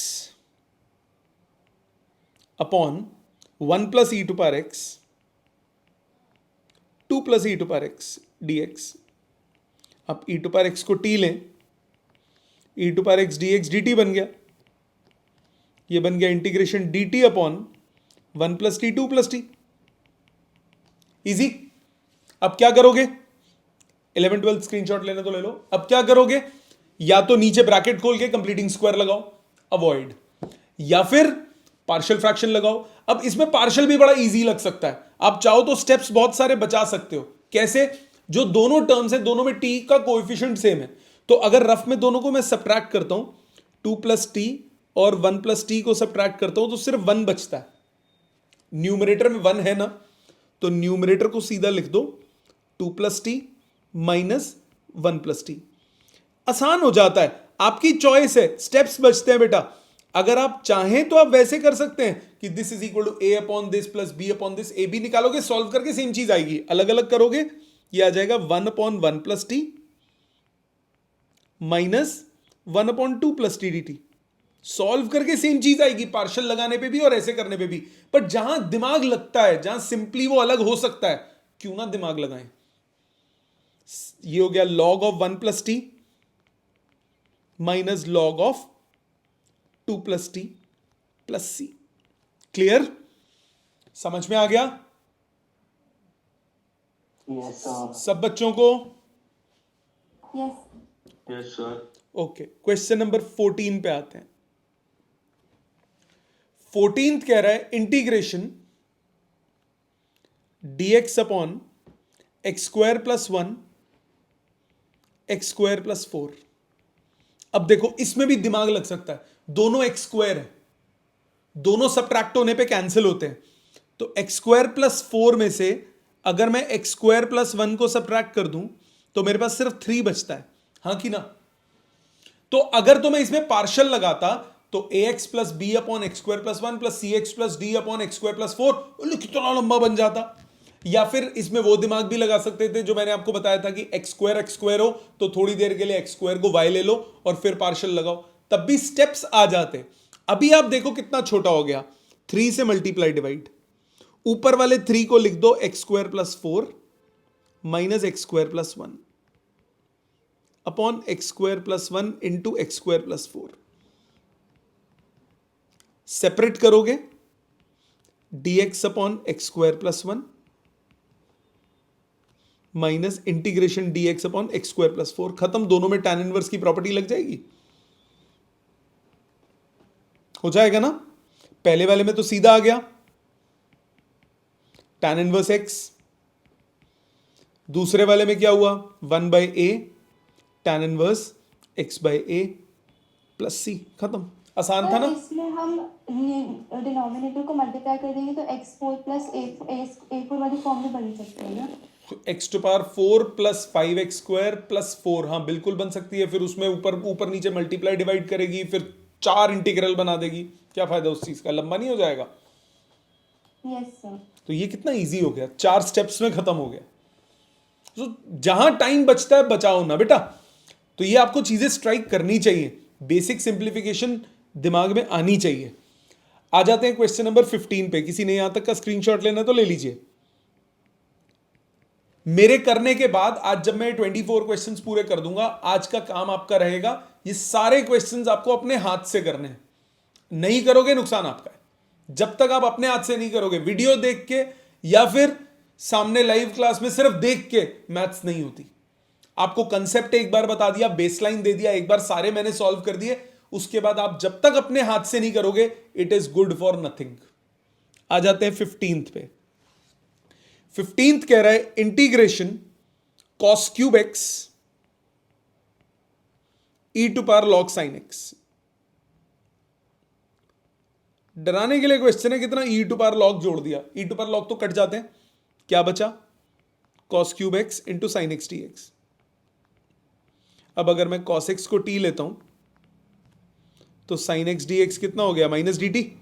upon 1 plus e to power x 2 plus e to power x dx। अब e टू पावर x को t लें, e to power x dx dt बन गया, ये बन गया integration dt upon 1 plus t 2 plus t. Easy. अब क्या करोगे? 11 12 स्क्रीनशॉट लेने तो ले लो। अब क्या करोगे? या तो नीचे ब्रैकेट खोल के कंप्लीटिंग स्क्वायर लगाओ, अवॉइड, या फिर पार्शियल फ्रैक्शन लगाओ। अब इसमें पार्शियल भी बड़ा इजी लग सकता है, आप चाहो तो स्टेप्स बहुत सारे बचा सकते हो। कैसे? जो दोनों टर्म्स हैं दोनों में टी का कोएफिशिएंट सेम है, तो अगर रफ में दोनों को मैं सब्ट्रैक्ट करता हूं, 2 प्लस टी और 1 प्लस टी को सब्ट्रैक्ट करता हूं तो सिर्फ 1 बचता है। न्यूमरेटर में 1 है ना, तो न्यूमरेटर को सीधा लिख दो 2 plus t minus 1 plus T. आसान हो जाता है, आपकी चॉइस है, स्टेप्स बचते हैं बेटा। अगर आप चाहें तो आप वैसे कर सकते हैं कि this is equal to a upon this plus b upon this, a b निकालोगे, सॉल्व करके सेम चीज आएगी। अलग अलग करोगे, ये आ जाएगा 1 upon 1 plus t minus 1 upon 2 plus t d t. Solve करके सेम चीज आएगी, पार्शियल लगाने पे भी और ऐसे करने पे भी। बट जहां दिमाग लगता है, जहां सिंपली वो अलग हो सकता है, क्यों ना दिमाग लगाएं। ये हो गया log of 1 plus t minus log of 2 plus t plus c. Clear? समझ में आ गया यस सर। सब बच्चों को? Yes. Yes sir. Okay, question number 14 पे आते हैं। 14th कह रहा है integration dx upon x square plus 1 x square plus 4। अब देखो इसमें भी दिमाग लग सकता है, दोनों एक्स स्क्वायर है, दोनों सब्ट्रैक्ट होने पे कैंसिल होते हैं, तो एक्स स्क्वायर प्लस 4 में से अगर मैं एक्स स्क्वायर प्लस 1 को सब्ट्रैक्ट कर दूं तो मेरे पास सिर्फ 3 बचता है, हाँ कि ना? तो अगर तो मैं इसमें पार्शियल लगाता तो a x plus b upon x square plus 1 plus c x plus d upon x square plus 4, कितना लंबा बन जाता। या फिर इसमें वो दिमाग भी लगा सकते थे जो मैंने आपको बताया था कि एक्स स्क्वायर हो तो थोड़ी देर के लिए एक्स स्क्वायर को वाई ले लो और फिर पार्शियल लगाओ, तब भी स्टेप्स आ जाते। अभी आप देखो कितना छोटा हो गया, 3 से मल्टीप्लाई डिवाइड, ऊपर वाले 3 को लिख दो x square plus 4 minus x square plus 1 upon x square plus 1 into x square plus 4। Separate करोगे dx upon x square plus 1 minus integration dx upon x square plus 4। खत्म, दोनों में tan इनवर्स की प्रॉपर्टी लग जाएगी, हो जाएगा ना? पहले वाले में तो सीधा आ गया tan इनवर्स x, दूसरे वाले में क्या हुआ 1 by a tan inverse x by a plus c. खत्म, आसान था ना? इसमें हम डिनोमिनेटर को मल्टीप्लाई कर देंगे तो x4 प्लस a4 वाली फॉर्म में बन सकते हैं ना? X to power 4 plus 5x square plus 4, हाँ बिल्कुल बन सकती है। फिर उसमें ऊपर नीचे मल्टीप्लाई डिवाइड करेगी, फिर 4 इंटीग्रल बना देगी। क्या फायदा उस चीज का, लंबा नहीं हो जाएगा? Yes sir. तो ये कितना इजी हो गया, 4 स्टेप्स में खत्म हो गया। तो जहां टाइम बचता है बचाओ ना बेटा। तो ये आपको चीजें स्ट्राइक करनी चाहिए, बेसिक सिंप्लीफिकेशन दिमाग में आनी चाहिए। आ जाते हैं क्वेश्चन नंबर 15 पे। किसी ने यहां तक का स्क्रीनशॉट लेना तो ले लीजिए। मेरे करने के बाद आज जब मैं 24 क्वेश्चंस पूरे कर दूंगा, आज का काम आपका रहेगा ये सारे क्वेश्चंस आपको अपने हाथ से करने हैं। नहीं करोगे नुकसान आपका है। जब तक आप अपने हाथ से नहीं करोगे, वीडियो देख के या फिर सामने लाइव क्लास में सिर्फ देख के मैथ्स नहीं होती। आपको कंसेप्ट एक बार बता दिया, बेसलाइन दे दिया, एक बार सारे मैंने सॉल्व कर दिए, उसके बाद आप जब तक अपने हाथ से नहीं करोगे it is good for nothing. आ जाते हैं 15th पे। 15th कह रहा है integration cos cube x e to power log sine x. डराने के लिए क्वेश्चन है, कितना ई टू पावर लॉग जोड़ दिया, ई टू पावर लॉग तो कट जाते हैं, क्या बचा, cos cube x into sine x d x. अब अगर मैं कॉस एक्स को टी लेता हूं तो साइन एक्स डी एक्स कितना हो गया, माइनस डी टी।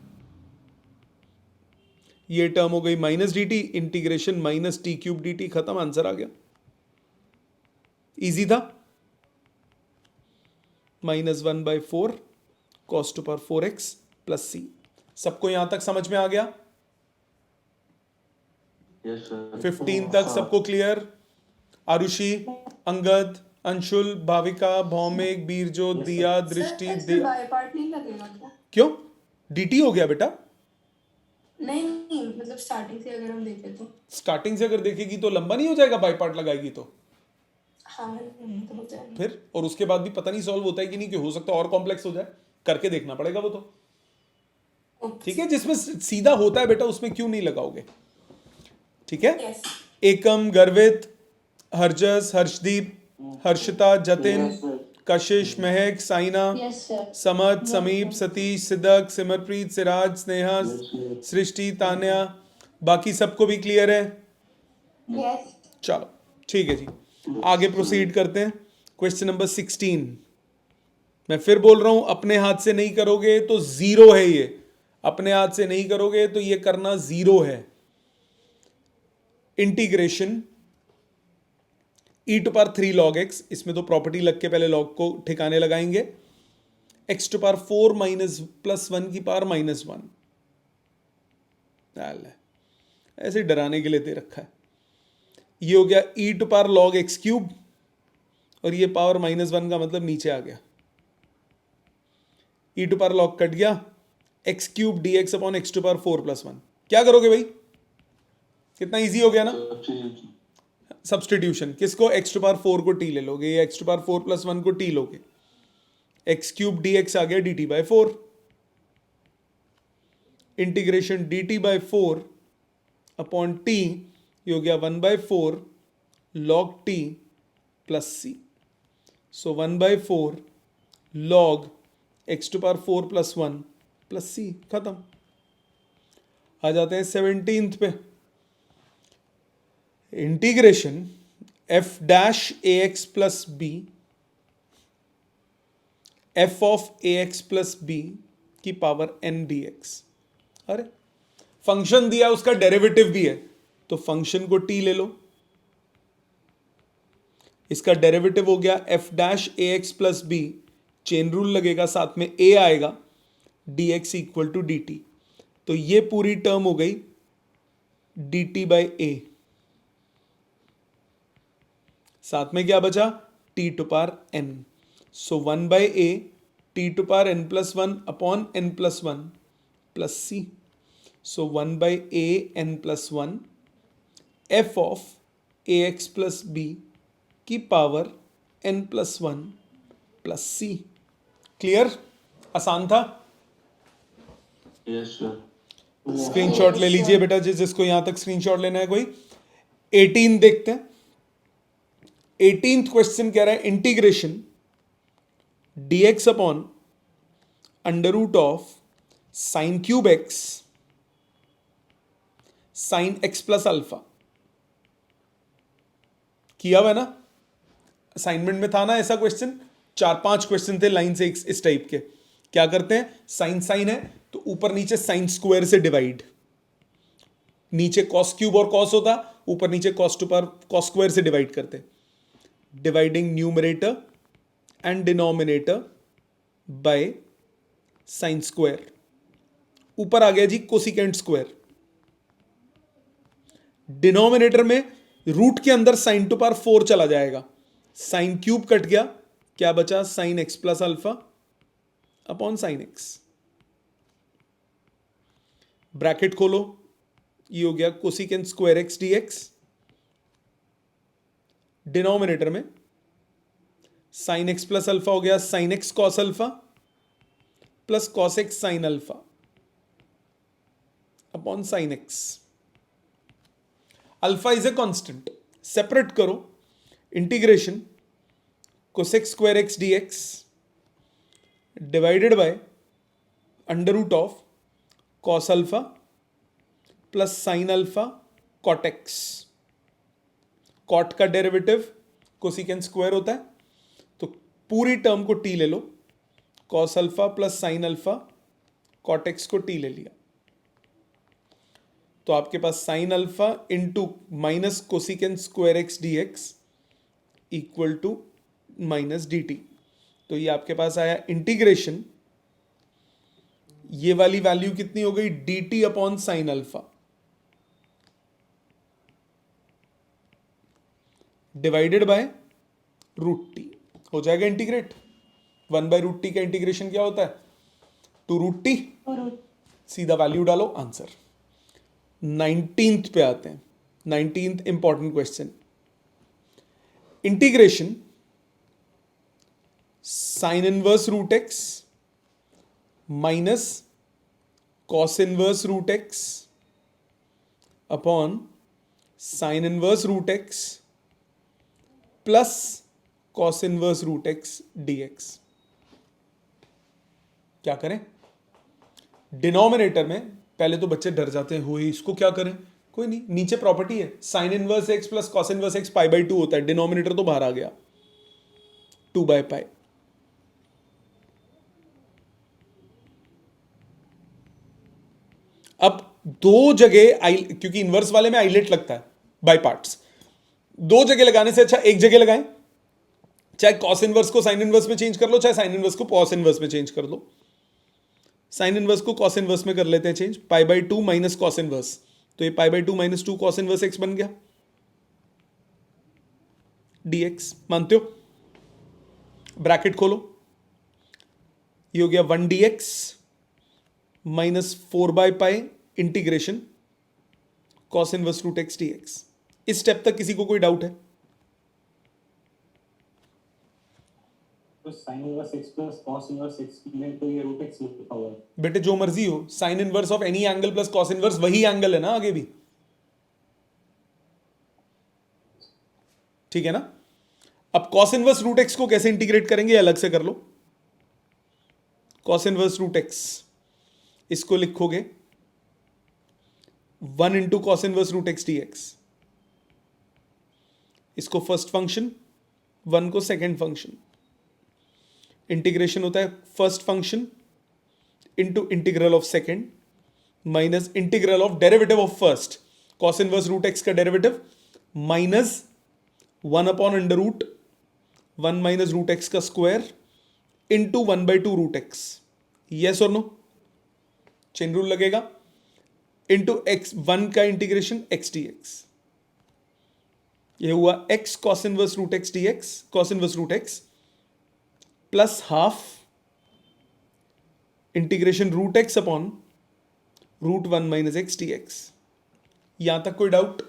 ये टर्म हो गई minus d t, integration minus t cube d t, खत्म, आंसर आ गया। इजी था। -1/4 cos to power 4x plus c. सबको यहां तक समझ में आ गया? Yes sir. 15 तक सबको क्लियर? आरुषि, अंगद, अंशुल, भाविका, भौमिक, बीरजोत, दिया, दृष्टि, इसमें बाय पार्ट नहीं लगेगा क्या? क्यों? डीटी हो गया बेटा। नहीं मतलब स्टार्टिंग से अगर हम देखें तो। स्टार्टिंग से अगर देखेगी तो लंबा नहीं हो जाएगा, बाई पार्ट लगाएगी तो हाँ तो हो जाएगा। फिर, और उसके बाद भी पता नहीं सॉल्व होता है कि नहीं, कि हो सकता है और कॉम्प्लेक्स हो जाए, करके देखना पड़ेगा वो तो। ठीक है, जिसमें सीधा होता है बेटा उसमें क्यों नहीं लगाओगे? ठीक है। यस। एकम, गर्वित, हरजस, हर्षदीप, हर्षिता, जतिन, कशिश, महक, साइना, यस सर। समद, समीप, सतीश, सिद्धक, सिमरप्रीत, सिराज, स्नेहा, सृष्टि, तान्या, बाकी सबको भी क्लियर है? यस। चलो ठीक है जी, आगे प्रोसीड करते हैं। Question number 16। मैं फिर बोल रहा हूं, अपने हाथ से नहीं करोगे तो जीरो है ये, अपने हाथ से नहीं करोगे तो ये करना जीरो है। Integration e to power 3 log x, इसमें तो प्रॉपर्टी लग के पहले लॉग को ठिकाने लगाएंगे, x to power 4 minus plus 1 की पावर -1। ऐसे डराने के लिए दे रखा है। ये हो गया e to power log x cube, और ये पावर -1 का मतलब नीचे आ गया। E to power log cut गया, x cube d x upon x to power 4 + 1। क्या करोगे भाई? कितना इजी हो गया ना? सब्सटीट्यूशन। किसको? एक्स टू पावर 4 को टी ले लोगे, या एक्स टू पावर 4 + 1 को टी लोगे, एक्स क्यूब डी एक्स आ गया d t by 4, integration d t by 4 upon t, ये हो गया 1/4 log t plus c. So 1/4 log x to power 4 + 1 plus c, खत्म। आ जाते हैं 17th पे। Integration f dash ax plus b, f of ax plus b की पावर n dx। अरे फंक्शन दिया, उसका डेरिवेटिव भी है, तो फंक्शन को t ले लो, इसका डेरिवेटिव हो गया f dash ax plus b, chain rule लगेगा, साथ में a आएगा, dx इक्वल टू dt। तो ये पूरी टर्म हो गई dt बाई a, साथ में क्या बचा? t to power n। So 1/a t to power n plus 1 upon n plus 1 plus c. So 1/a n plus 1 f of ax plus b की power n plus 1 plus c. Clear? आसान था? Yes sir. स्क्रीनशॉट ले लीजिए बेटा, जिसको यहां तक स्क्रीनशॉट लेना है कोई। 18 देखते हैं। 18th क्वेश्चन कह रहा है integration dx upon under root of sine cube x sine x plus alpha. किया हुआ है ना? असाइनमेंट में था ना ऐसा क्वेश्चन, 4-5 क्वेश्चन थे लाइन से इस टाइप के। क्या करते हैं? साइन साइन है तो ऊपर नीचे साइन स्क्वायर से डिवाइड, नीचे कॉस क्यूब और कॉस होता, ऊपर नीचे cos to power cos square से डिवाइड करते। Dividing numerator and denominator by sine square. ऊपर आ गया जी कोसिकेंट स्क्वायर, डिनोमिनेटर में रूट के अंदर साइन टू पावर 4 चला जाएगा, साइन क्यूब कट गया, क्या बचा? Sine x plus alpha upon sine x. Bracket खोलो, ये हो गया cosecant square x d x. Denominator में साइन एक्स प्लस अल्फा हो गया sine x cos alpha plus cos x sine alpha upon sine x. Alpha is a constant, separate करो। Integration cosec square x d x divided by under root of cos alpha plus sine alpha cot x. Cot का डेरिवेटिव कोसिकेंट स्क्वायर होता है, तो पूरी टर्म को टी ले लो, cos alpha plus sine alpha cot x को टी ले लिया, तो आपके पास sine alpha into minus cosecant square x d x equal to minus d t. तो ये आपके पास आया इंटीग्रेशन, ये वाली वैल्यू कितनी हो गई, d t upon sine alpha divided by root t, हो जाएगा इंटीग्रेट। 1/√t का इंटीग्रेशन क्या होता है, 2√t। सीधा वैल्यू डालो, आंसर। 19th पे आते हैं, 19th important question. Integration sine inverse root x minus cos inverse root x upon sine inverse root x plus cos inverse root x dx. क्या करें, डिनोमिनेटर में पहले तो बच्चे डर जाते हैं, हो इसको क्या करें, कोई नहीं, नीचे प्रॉपर्टी है, sine inverse x plus cos inverse x पाई/2 होता है, डिनोमिनेटर तो बाहर आ गया 2/π। अब दो जगह क्योंकि इनवर्स वाले में आइलेट लगता है बाय पार्ट्स, दो जगह लगाने से अच्छा एक जगह लगाएं, चाहे कॉस इनवर्स को साइन इनवर्स में चेंज कर लो, चाहे साइन इनवर्स को कॉस इनवर्स में चेंज कर लो। साइन इनवर्स को कॉस इनवर्स में कर लेते हैं चेंज, पाई/2 माइनस कॉस इनवर्स, तो ये पाई/2 माइनस 2 कॉस इनवर्स एक्स बन गया dx। मानते हो, ब्रैकेट खोलो, ये हो गया 1 dx minus 4/π integration cos inverse root x dx। इस स्टेप तक किसी को कोई डाउट है? तो sine inverse x plus cos inverse x में तो ये रूट x लिखा हुआ है। बेटे जो मर्जी हो, sine inverse of any angle plus cos inverse वही एंगल है ना आगे भी, ठीक है ना। अब कॉस इनवर्स रूट एक्स को कैसे इंटीग्रेट करेंगे, अलग से कर लो। कॉस इनवर्स रूट एक्स, इसको लिखोगे 1 into cos inverse root x dx, इसको फर्स्ट फंक्शन, 1 को सेकेंड फंक्शन। इंटीग्रेशन होता है first function into integral of second minus integral of derivative of first, cos inverse root x का derivative minus 1 upon under root 1 minus root x का square into 1/2 root x. Yes और नो, चेन रूल लगेगा, इंटू एक्स 1 का इंटीग्रेशन एक्स डी एक्स। यह हुआ x cos inverse root x d x, cos inverse root x plus half integration root x upon root 1 minus x d x. यहां तक कोई डाउट?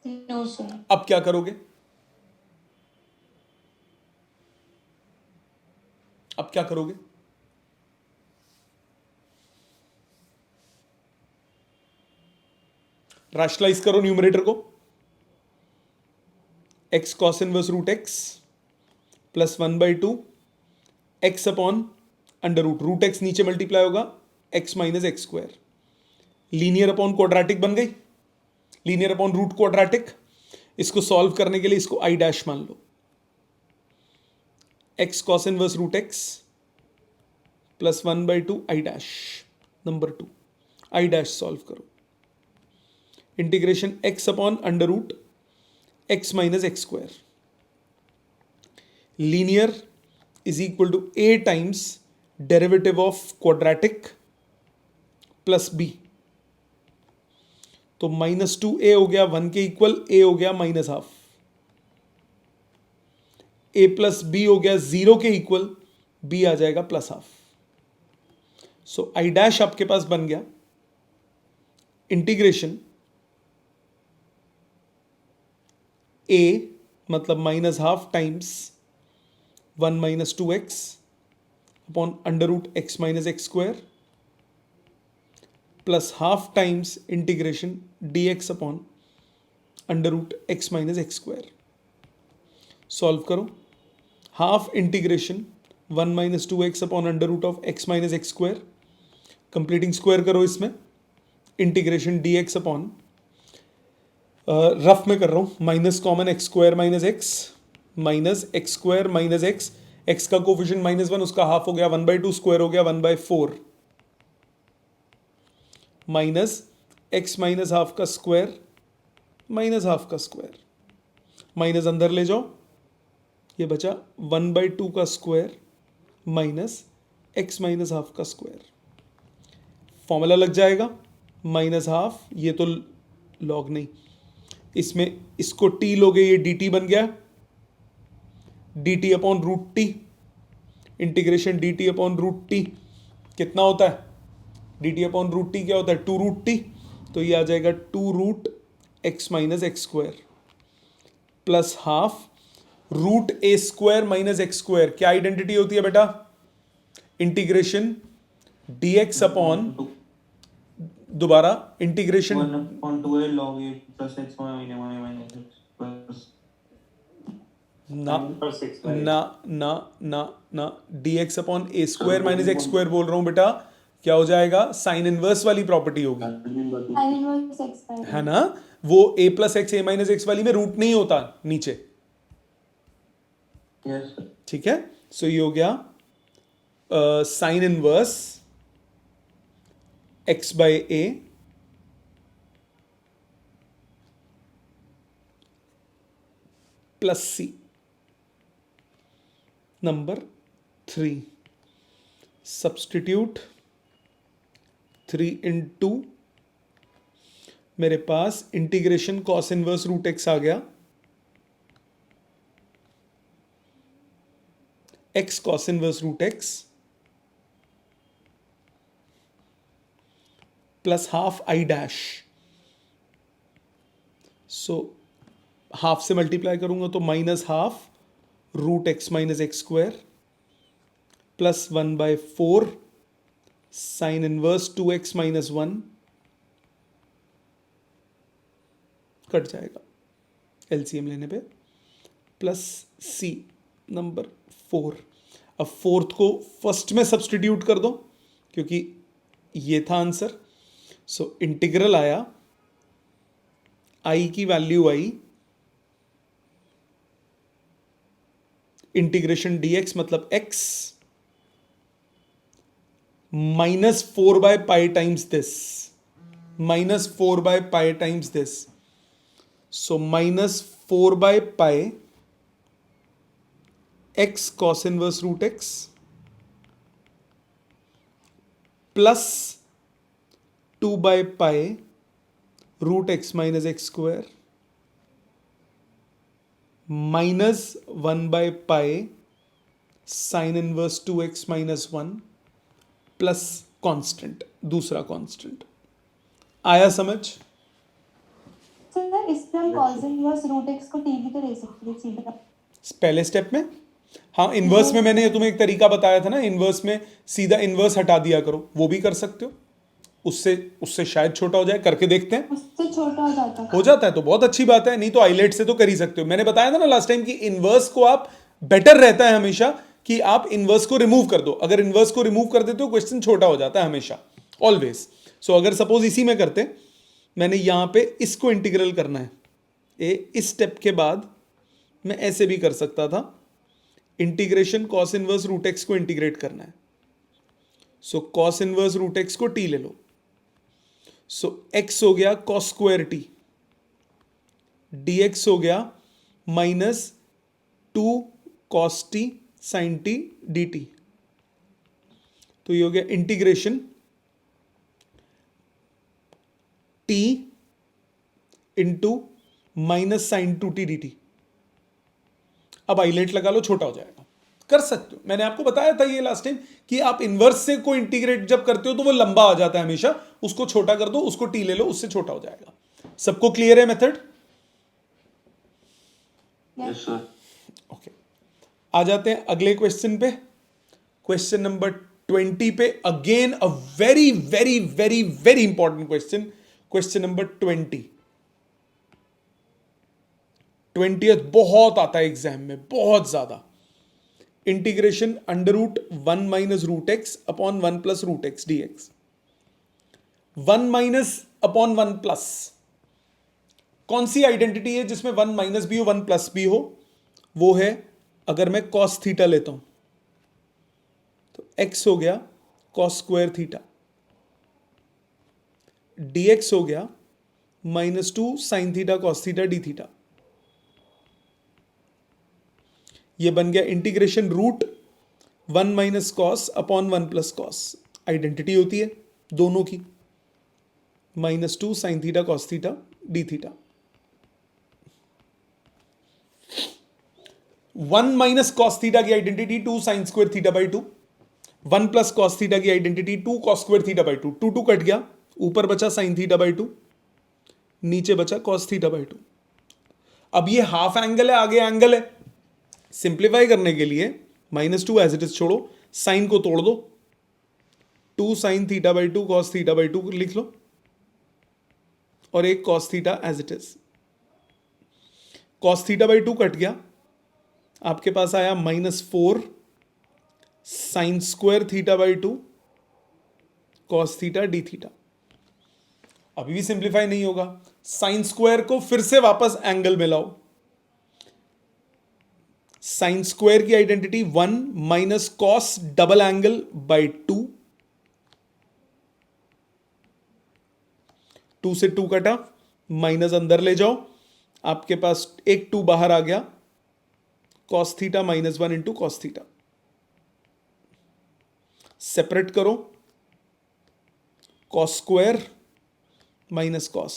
No sir. अब क्या करोगे, अब क्या करोगे? रैशनलाइज करो न्यूमरेटर को, x cos inverse root x plus 1/2 x upon under root x नीचे मल्टीप्लाई होगा x minus x square, linear upon quadratic बन गई, लीनियर अपॉन रूट क्वाड्रेटिक। इसको सॉल्व करने के लिए इसको आई डैश मान लो, x cos inverse root x plus 1/2 I dash number 2, I dash solve करो, integration x upon under root x minus x square, linear is equal to a times derivative of quadratic plus b, तो -2a हो गया 1 के इक्वल, a हो गया -½ a प्लस बी हो गया 0 के इक्वल, b आ जाएगा +½ सो आई डैश आपके पास बन गया इंटीग्रेशन a मतलब -½ times 1 minus 2x upon under root x minus x square plus half times integration dx upon under root x minus x square. Solve करो, half integration 1 minus 2x upon under root of x minus x square, completing square करो इसमें, इंटीग्रेशन dx अपॉन रफ में कर रहा हूं, minus common x square minus x square minus x का कोफिशिएंट -1, उसका हाफ हो गया 1/2, स्क्वायर हो गया 1/4, माइनस एक्स माइनस हाफ का स्क्वायर माइनस हाफ का स्क्वायर, माइनस अंदर ले जाओ, ये बचा 1/2 का square minus x minus half का स्क्वायर, फॉर्मूला लग जाएगा माइनस हाफ, ये तो लॉग नहीं, इसमें इसको टी लोगे, ये dt बन गया dt upon root t, integration dt upon root t कितना होता है, dt अपॉन रूट टी क्या होता है 2 रूट टी, तो ये आ जाएगा 2 root x minus x square plus half root a square minus x square, क्या आइडेंटिटी होती है बेटा, इंटीग्रेशन dx अपॉन, दोबारा integration 1/2 log a plus x minus x plus ना plus x by ना ना ना ना dx अपॉन ए स्क्वायर माइनस एक्स स्क्वायर बोल रहा हूं बेटा, क्या हो जाएगा, साइन इनवर्स वाली प्रॉपर्टी होगी, sin inverse x by है ना, वो a plus x A minus x वाली में रूट नहीं होता नीचे, yes sir. ठीक है, सो ये हो गया sine inverse x by a plus c, number 3 substitute 3 into, मेरे पास integration cos inverse root x आ गया, x cos inverse root x plus half I dash, so half से मल्टीप्लाई करूंगा तो minus half root x minus x square plus 1/4 sine inverse 2x minus 1 cut जाएगा एलसीएम लेने पे, प्लस सी नंबर 4, अब फोर्थ को फर्स्ट में सब्सटीट्यूट कर दो क्योंकि ये था आंसर, सो इंटीग्रल आया आई की वैल्यू आई इंटीग्रेशन dx मतलब x -4/π times this, -4/π times this, so -4/π x cos inverse root x plus 2/π root x minus x square minus 1/π sine inverse 2x minus 1 plus constant, दूसरा कांस्टेंट, आया समझ, सर इस पे हम cos inverse root x को t भी तो ले सकते हैं सीधा, पहले स्टेप में, हाँ इनवर्स में मैंने तुम्हें एक तरीका बताया था ना, इनवर्स में सीधा इनवर्स हटा दिया करो, वो भी कर सकते हो, उससे शायद छोटा हो जाए, करके देखते हैं, उससे छोटा हो जाता है, हो जाता है तो बहुत अच्छी बात है, नहीं तो आइलेट से तो कर ही सकते हो, मैंने बताया था ना लास्ट टाइम कि इनवर्स को आप, बेटर रहता है हमेशा कि आप इनवर्स को रिमूव कर दो, अगर इनवर्स को रिमूव कर देते हो क्वेश्चन छोटा हो जाता है हमेशा, ऑलवेज, सो अगर सपोज इसी में करते, मैंने यहां पे इसको इंटीग्रल करना है, इस स्टेप के बाद मैं ऐसे भी कर सकता था, integration cos inverse root x को इंटीग्रेट करना है, so cos inverse root x को टी ले लो, सो x हो गया कॉस स्क्वायर टी, dx हो गया -2 cos t sine t dt, तो ये हो गया integration t into minus sine 2t dt, अब आइलेट लगा लो, छोटा हो जाएगा, कर सकते हो, मैंने आपको बताया था ये लास्ट टाइम कि आप इनवर्स से को इंटीग्रेट जब करते हो तो वो लंबा आ जाता है हमेशा, उसको छोटा कर दो, उसको टी ले लो, उससे छोटा हो जाएगा, सबको क्लियर है मेथड, yes sir. ओके, आ जाते हैं अगले क्वेश्चन पे, क्वेश्चन नंबर 20 पे, again a very very very very important question, question number 20 बहुत आता है एग्जाम में, बहुत ज्यादा, integration under root 1 minus root x upon 1 plus root x d x. 1 minus upon 1 plus, कौन सी आइडेंटिटी है जिसमें 1 माइनस भी हो 1 प्लस भी हो? वो है अगर मैं कॉस थीटा लेता हूं तो x हो गया कॉस स्क्वायर थीटा, dx हो गया -2 sine theta cos theta d theta. ये बन गया integration root 1 minus cos upon 1 plus cos. Identity होती है दोनों की, -2 sine theta cos theta d theta. 1 minus cos theta की identity 2 sine square theta by 2, 1 plus cos theta की identity 2 cos square theta by 2, 2 cut गया, ऊपर बचा साइन थीटा बाई 2, नीचे बचा कॉस थीटा बाई 2। अब ये हाफ एंगल है, आगे एंगल है, सिंप्लीफाई करने के लिए -2 एज इट इज छोड़ो, साइन को तोड़ दो, 2 sine theta by 2 cos theta by 2 लिख लो, और एक cos theta as it is. Cos theta by 2 cut गया, आपके पास आया -4 sine square theta by 2 cos theta d theta. अभी भी सिंप्लीफाई नहीं होगा, साइन स्क्वायर को फिर से वापस एंगल में लाओ। साइन स्क्वायर की identity 1 minus cos double angle by 2, 2 से 2 कटा, माइनस अंदर ले जाओ, आपके पास एक 2 बाहर आ गया, cos theta -1 into cos theta. Separate करो, cos square minus cos.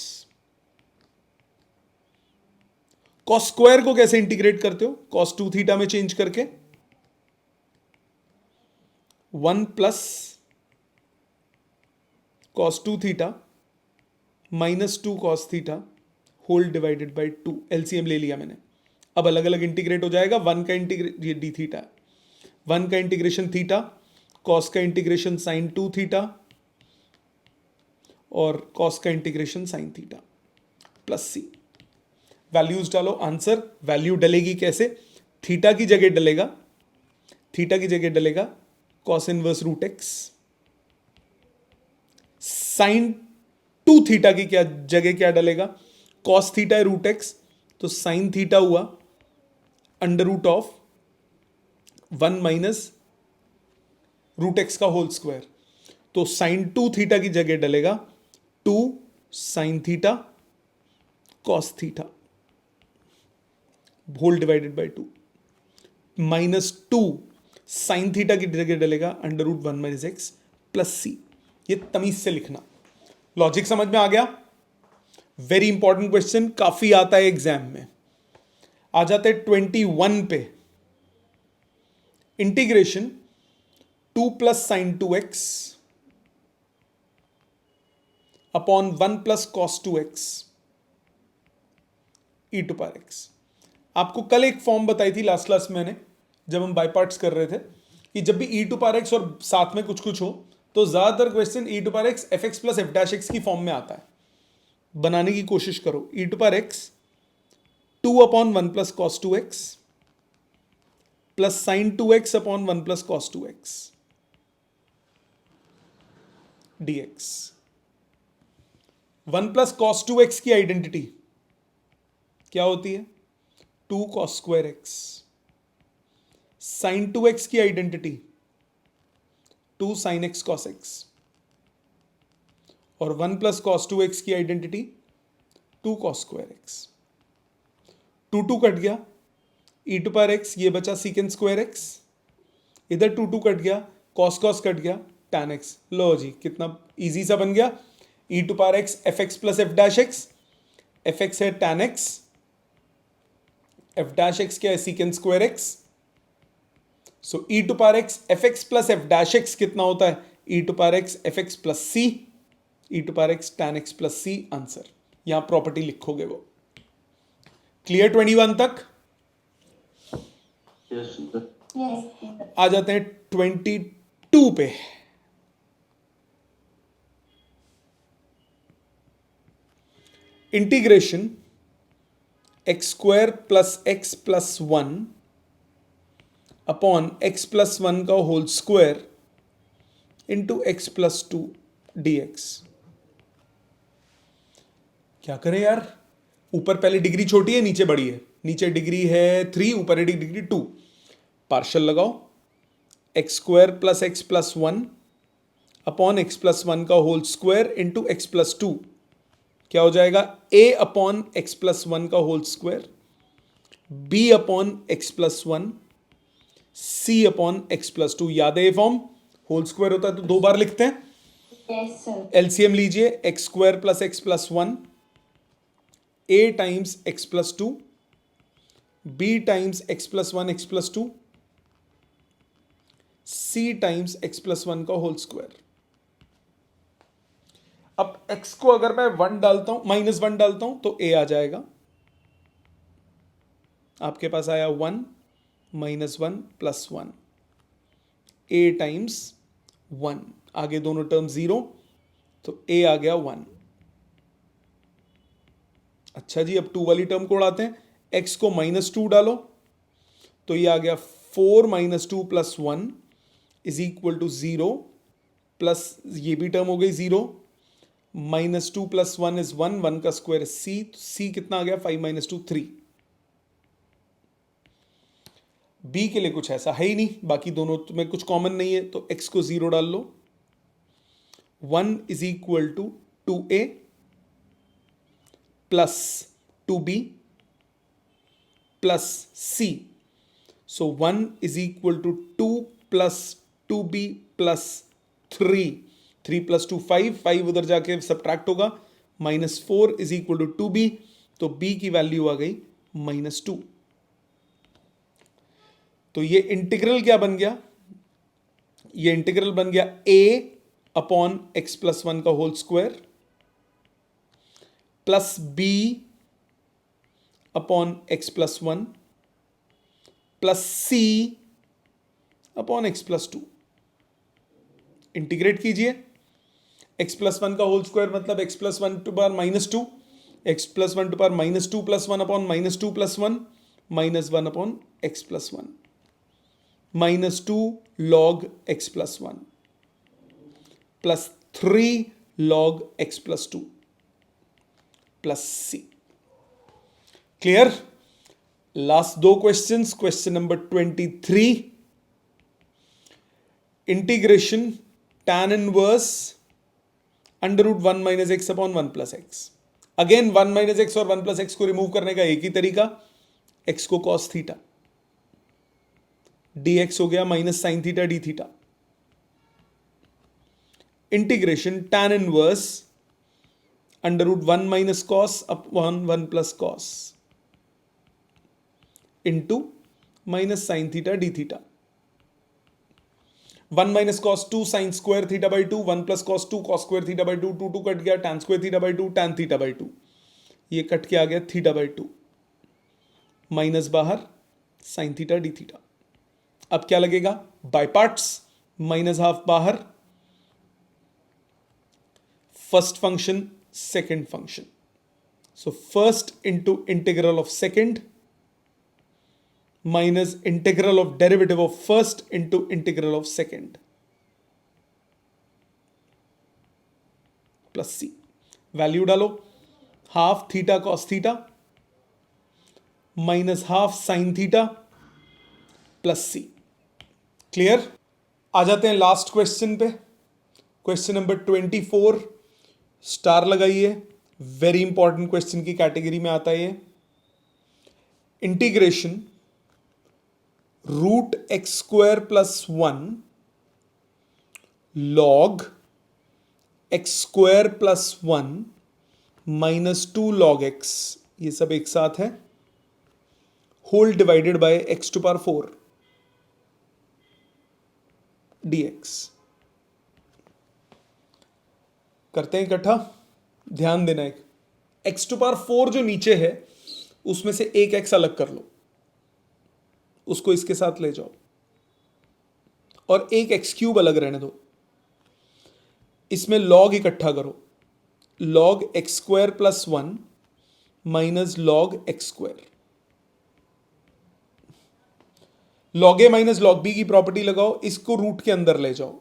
Cos square को कैसे इंटीग्रेट करते हो? कॉस 2 थीटा में चेंज करके 1 plus cos 2 theta -2 cos theta whole divided by 2। LCM ले लिया मैंने, अब अलग अलग इंटीग्रेट हो जाएगा। 1 का इंटीग्रेट, ये डी थीटा, 1 का इंटीग्रेशन थीटा, कॉस का इंटीग्रेशन साइन 2 थीटा, और कॉस का integration sine theta plus c. Values डालो, आंसर वैल्यू डलेगी कैसे? थीटा की जगह डलेगा, थीटा की जगह डलेगा cos inverse root x. Sine 2 theta की क्या जगह क्या डलेगा? कॉस थीटा है रूट एक्स, तो साइन थीटा हुआ under root of 1 minus root x का होल स्क्वायर। तो साइन 2 थीटा की जगह डलेगा 2 sine theta cos theta whole divided by 2, -2 sine theta की जगह डलेगा under root 1 minus x plus c. ये तमीज से लिखना। लॉजिक समझ में आ गया? वेरी इंपॉर्टेंट क्वेश्चन, काफी आता है एग्जाम में। आ जाते हैं 21 पे। Integration 2 plus sine 2x upon 1 plus cos 2x e to power x. आपको कल एक फॉर्म बताई थी लास्ट क्लास में मैंने, जब हम बाय पार्ट्स कर रहे थे, कि जब भी ई टू पावर एक्स और साथ में कुछ कुछ हो तो ज्यादातर question e to power x f x plus f dash x की फॉर्म में आता है। बनाने की कोशिश करो। E to power x 2 upon 1 plus cos 2x plus sine 2x upon 1 plus cos 2x dx। 1 plus cos 2x की आइडेंटिटी क्या होती है? 2 cos square x. Sign 2x की identity 2 sign x cos x, और 1 प्लस कॉस 2x की identity 2 cos square x. 2 cut गया, ई टू पावर एक्स, ये बचा सीकेंड स्क्वायर एक्स, इधर 2 कट गया, कॉस कॉस कट गया, tan एक्स। लो जी, कितना इजी सा बन गया। E to power x f x plus f dash x, f x है tan x, f dash x क्या है? Secant square x. So e to power x f x plus f dash x कितना होता है? E to power x f x plus c, e to power x tan x plus C. Answer यहां प्रॉपर्टी लिखोगे वो। क्लियर 21 तक? Yes sir. यस। आ जाते हैं 22 पे। Integration x² plus x plus 1 upon x plus one का whole square into x plus two d x. क्या करें यार, ऊपर पहले डिग्री छोटी है, नीचे बड़ी है। नीचे डिग्री है 3, ऊपर है डिग्री 2। पार्शियल लगाओ, x square plus x plus one upon x plus one का whole square into x plus two. क्या हो जाएगा, a upon x plus one का whole square, b upon x plus one, c upon x plus two. याद है ये फॉर्म, होल स्क्वायर होता है तो 2 बार लिखते हैं। Yes sir. एलसीएम लीजिए, x square plus x plus one, a times x plus two, b times x plus one x plus two, c times x plus one का होल स्क्वायर। अब x को अगर मैं 1 डालता हूं, -1 डालता हूं तो a आ जाएगा। आपके पास आया 1 -1 प्लस 1, a टाइम्स 1। आगे दोनों टर्म 0 तो a आ गया 1। अच्छा जी, अब 2 वाली टर्म को उड़ाते हैं। x को -2 डालो तो ये आ गया 4 - 2 plus 1 is equal to 0, plus ये भी टर्म हो गई 0, -2 प्लस 1 इज 1, 1 का स्क्वायर c, c कितना आ गया 5 - 2 3। b के लिए कुछ ऐसा है ही नहीं, बाकी दोनों में कुछ कॉमन नहीं है तो x को 0 डाल लो। 1 is equal to 2a plus 2b plus c। So 1 is equal to 2 plus 2b plus 3। 3 plus 2 5, 5 उधर जाके सब्ट्रैक्ट होगा, -4 इज इक्वल टू 2b, तो b की वैल्यू आ गई -2। तो ये इंटीग्रल क्या बन गया, ये इंटीग्रल बन गया a upon x plus one का whole square plus b upon x plus one plus c upon x plus two. Integrate कीजिए, एक्स प्लस वन का होल स्क्वायर मतलब x plus one to power -2, x plus one to power -2 plus 1 upon -2 plus 1, -1 upon x plus 1, -2 log x plus 1 plus 3 log x plus 2 plus c। Clear? Last 2 questions. Question number 23, integration tan inverse √1 - x upon 1 plus x. Again 1 - x और 1 प्लस एक्स को रिमूव करने का एक ही तरीका, x को cos थीटा, dx हो गया minus sine theta d theta. Integration tan inverse √1 minus cos upon 1 plus cos into minus sine theta d theta. 1 minus cos 2 sine square theta by 2, 1 plus cos 2 cos square theta by 2, 2 2 cut गया, tan square theta by 2 tan theta by 2, ये कट के आ गया थीटा बाई 2, माइनस बाहर साइन थीटा डी थीटा। अब क्या लगेगा, बाय पार्ट्स, -½ बाहर, first function second function. So first into integral of second minus integral of derivative of first into integral of second plus c. Value डालो, half theta cos theta minus half sine theta plus c. Clear? आ जाते हैं लास्ट क्वेश्चन पे। क्वेश्चन नंबर 24, स्टार लगाइए, वेरी इंपॉर्टेंट क्वेश्चन की कैटेगरी में आता है ये। Integration √x² plus 1 log x² plus 1 -2 log x, ये सब एक साथ है, whole divided by x⁴ dx। करते हैं इकट्ठा, ध्यान देना। एक x⁴ जो नीचे है उसमें से एक x अलग कर लो, उसको इसके साथ ले जाओ और एक x³ अलग रहने दो। इसमें log इकट्ठा करो, log x² plus 1 minus log x²। Log a minus log b की प्रॉपर्टी लगाओ, इसको रूट के अंदर ले जाओ।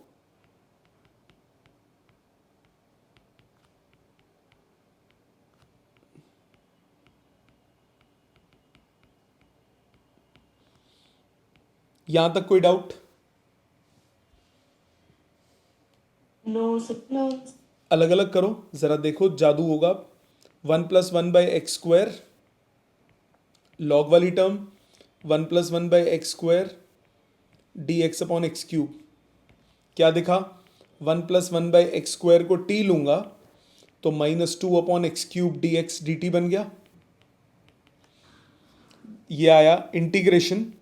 यहां तक कोई डाउट? नो अलग अलग करो जरा, देखो जादू होगा। 1+1/x², लॉग वाली टर्म 1+1/x² dx/x³। क्या दिखा? 1+1/x² को t लूंगा तो -2/x³ dx dt बन गया। ये आया integration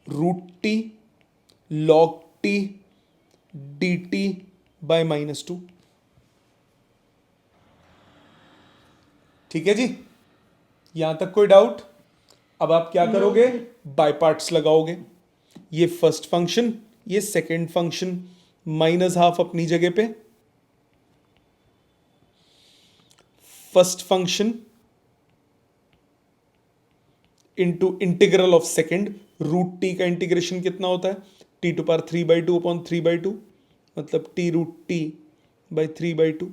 √t log t dt by -2। ठीक है जी, यहां तक कोई डाउट? अब आप क्या करोगे? बाय पार्ट्स लगाओगे। ये फर्स्ट फंक्शन, ये सेकंड फंक्शन, -½ अपनी जगह पे। First function into integral of second, √t का इंटीग्रेशन कितना होता है? t⁵/2/3/2, मतलब t√t/3/2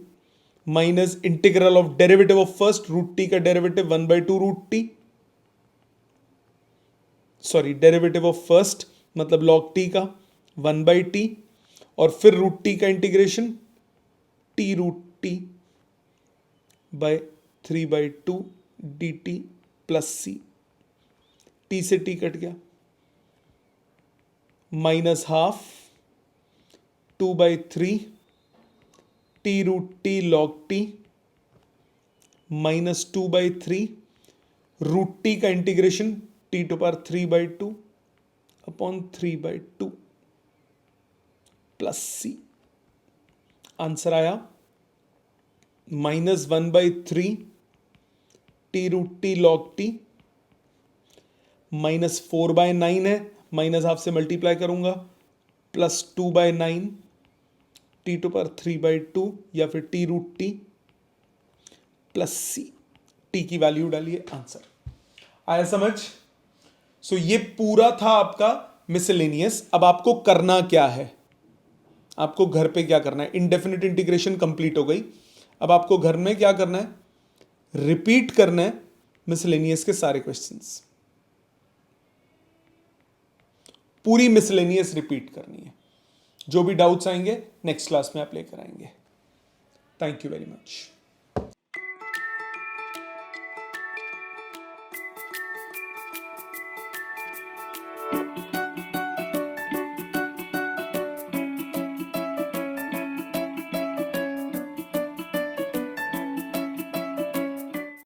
minus integral of derivative of first, √t का derivative 1/2 sorry derivative of first मतलब log t का 1/t, और फिर √t का integration t√t/3/2 dt plus c। t से t कट गया, -½ 2/3 t√t log t -2/3 √t का integration t⁵3/2/3/2 plus c। Answer आया -1/3 t√t log t, -4/9 है, -½ से मल्टीप्लाई करूंगा, +2/9 t⁵3/2 या फिर t√t प्लस c। t की वैल्यू डालिए, आंसर आया समझ? सो ये पूरा था आपका मिसलेनियस। अब आपको करना क्या है? आपको घर पे क्या करना है? इंडेफिनिट इंटीग्रेशन कंप्लीट हो गई। अब आपको घर में क्या करना है? रिपीट करना है मिसलेनियस के सारे क्वेश्चंस, पूरी मिसलेनियस रिपीट करनी है। जो भी डाउट्स आएंगे नेक्स्ट क्लास में आप लेकर आएंगे। Thank you very much.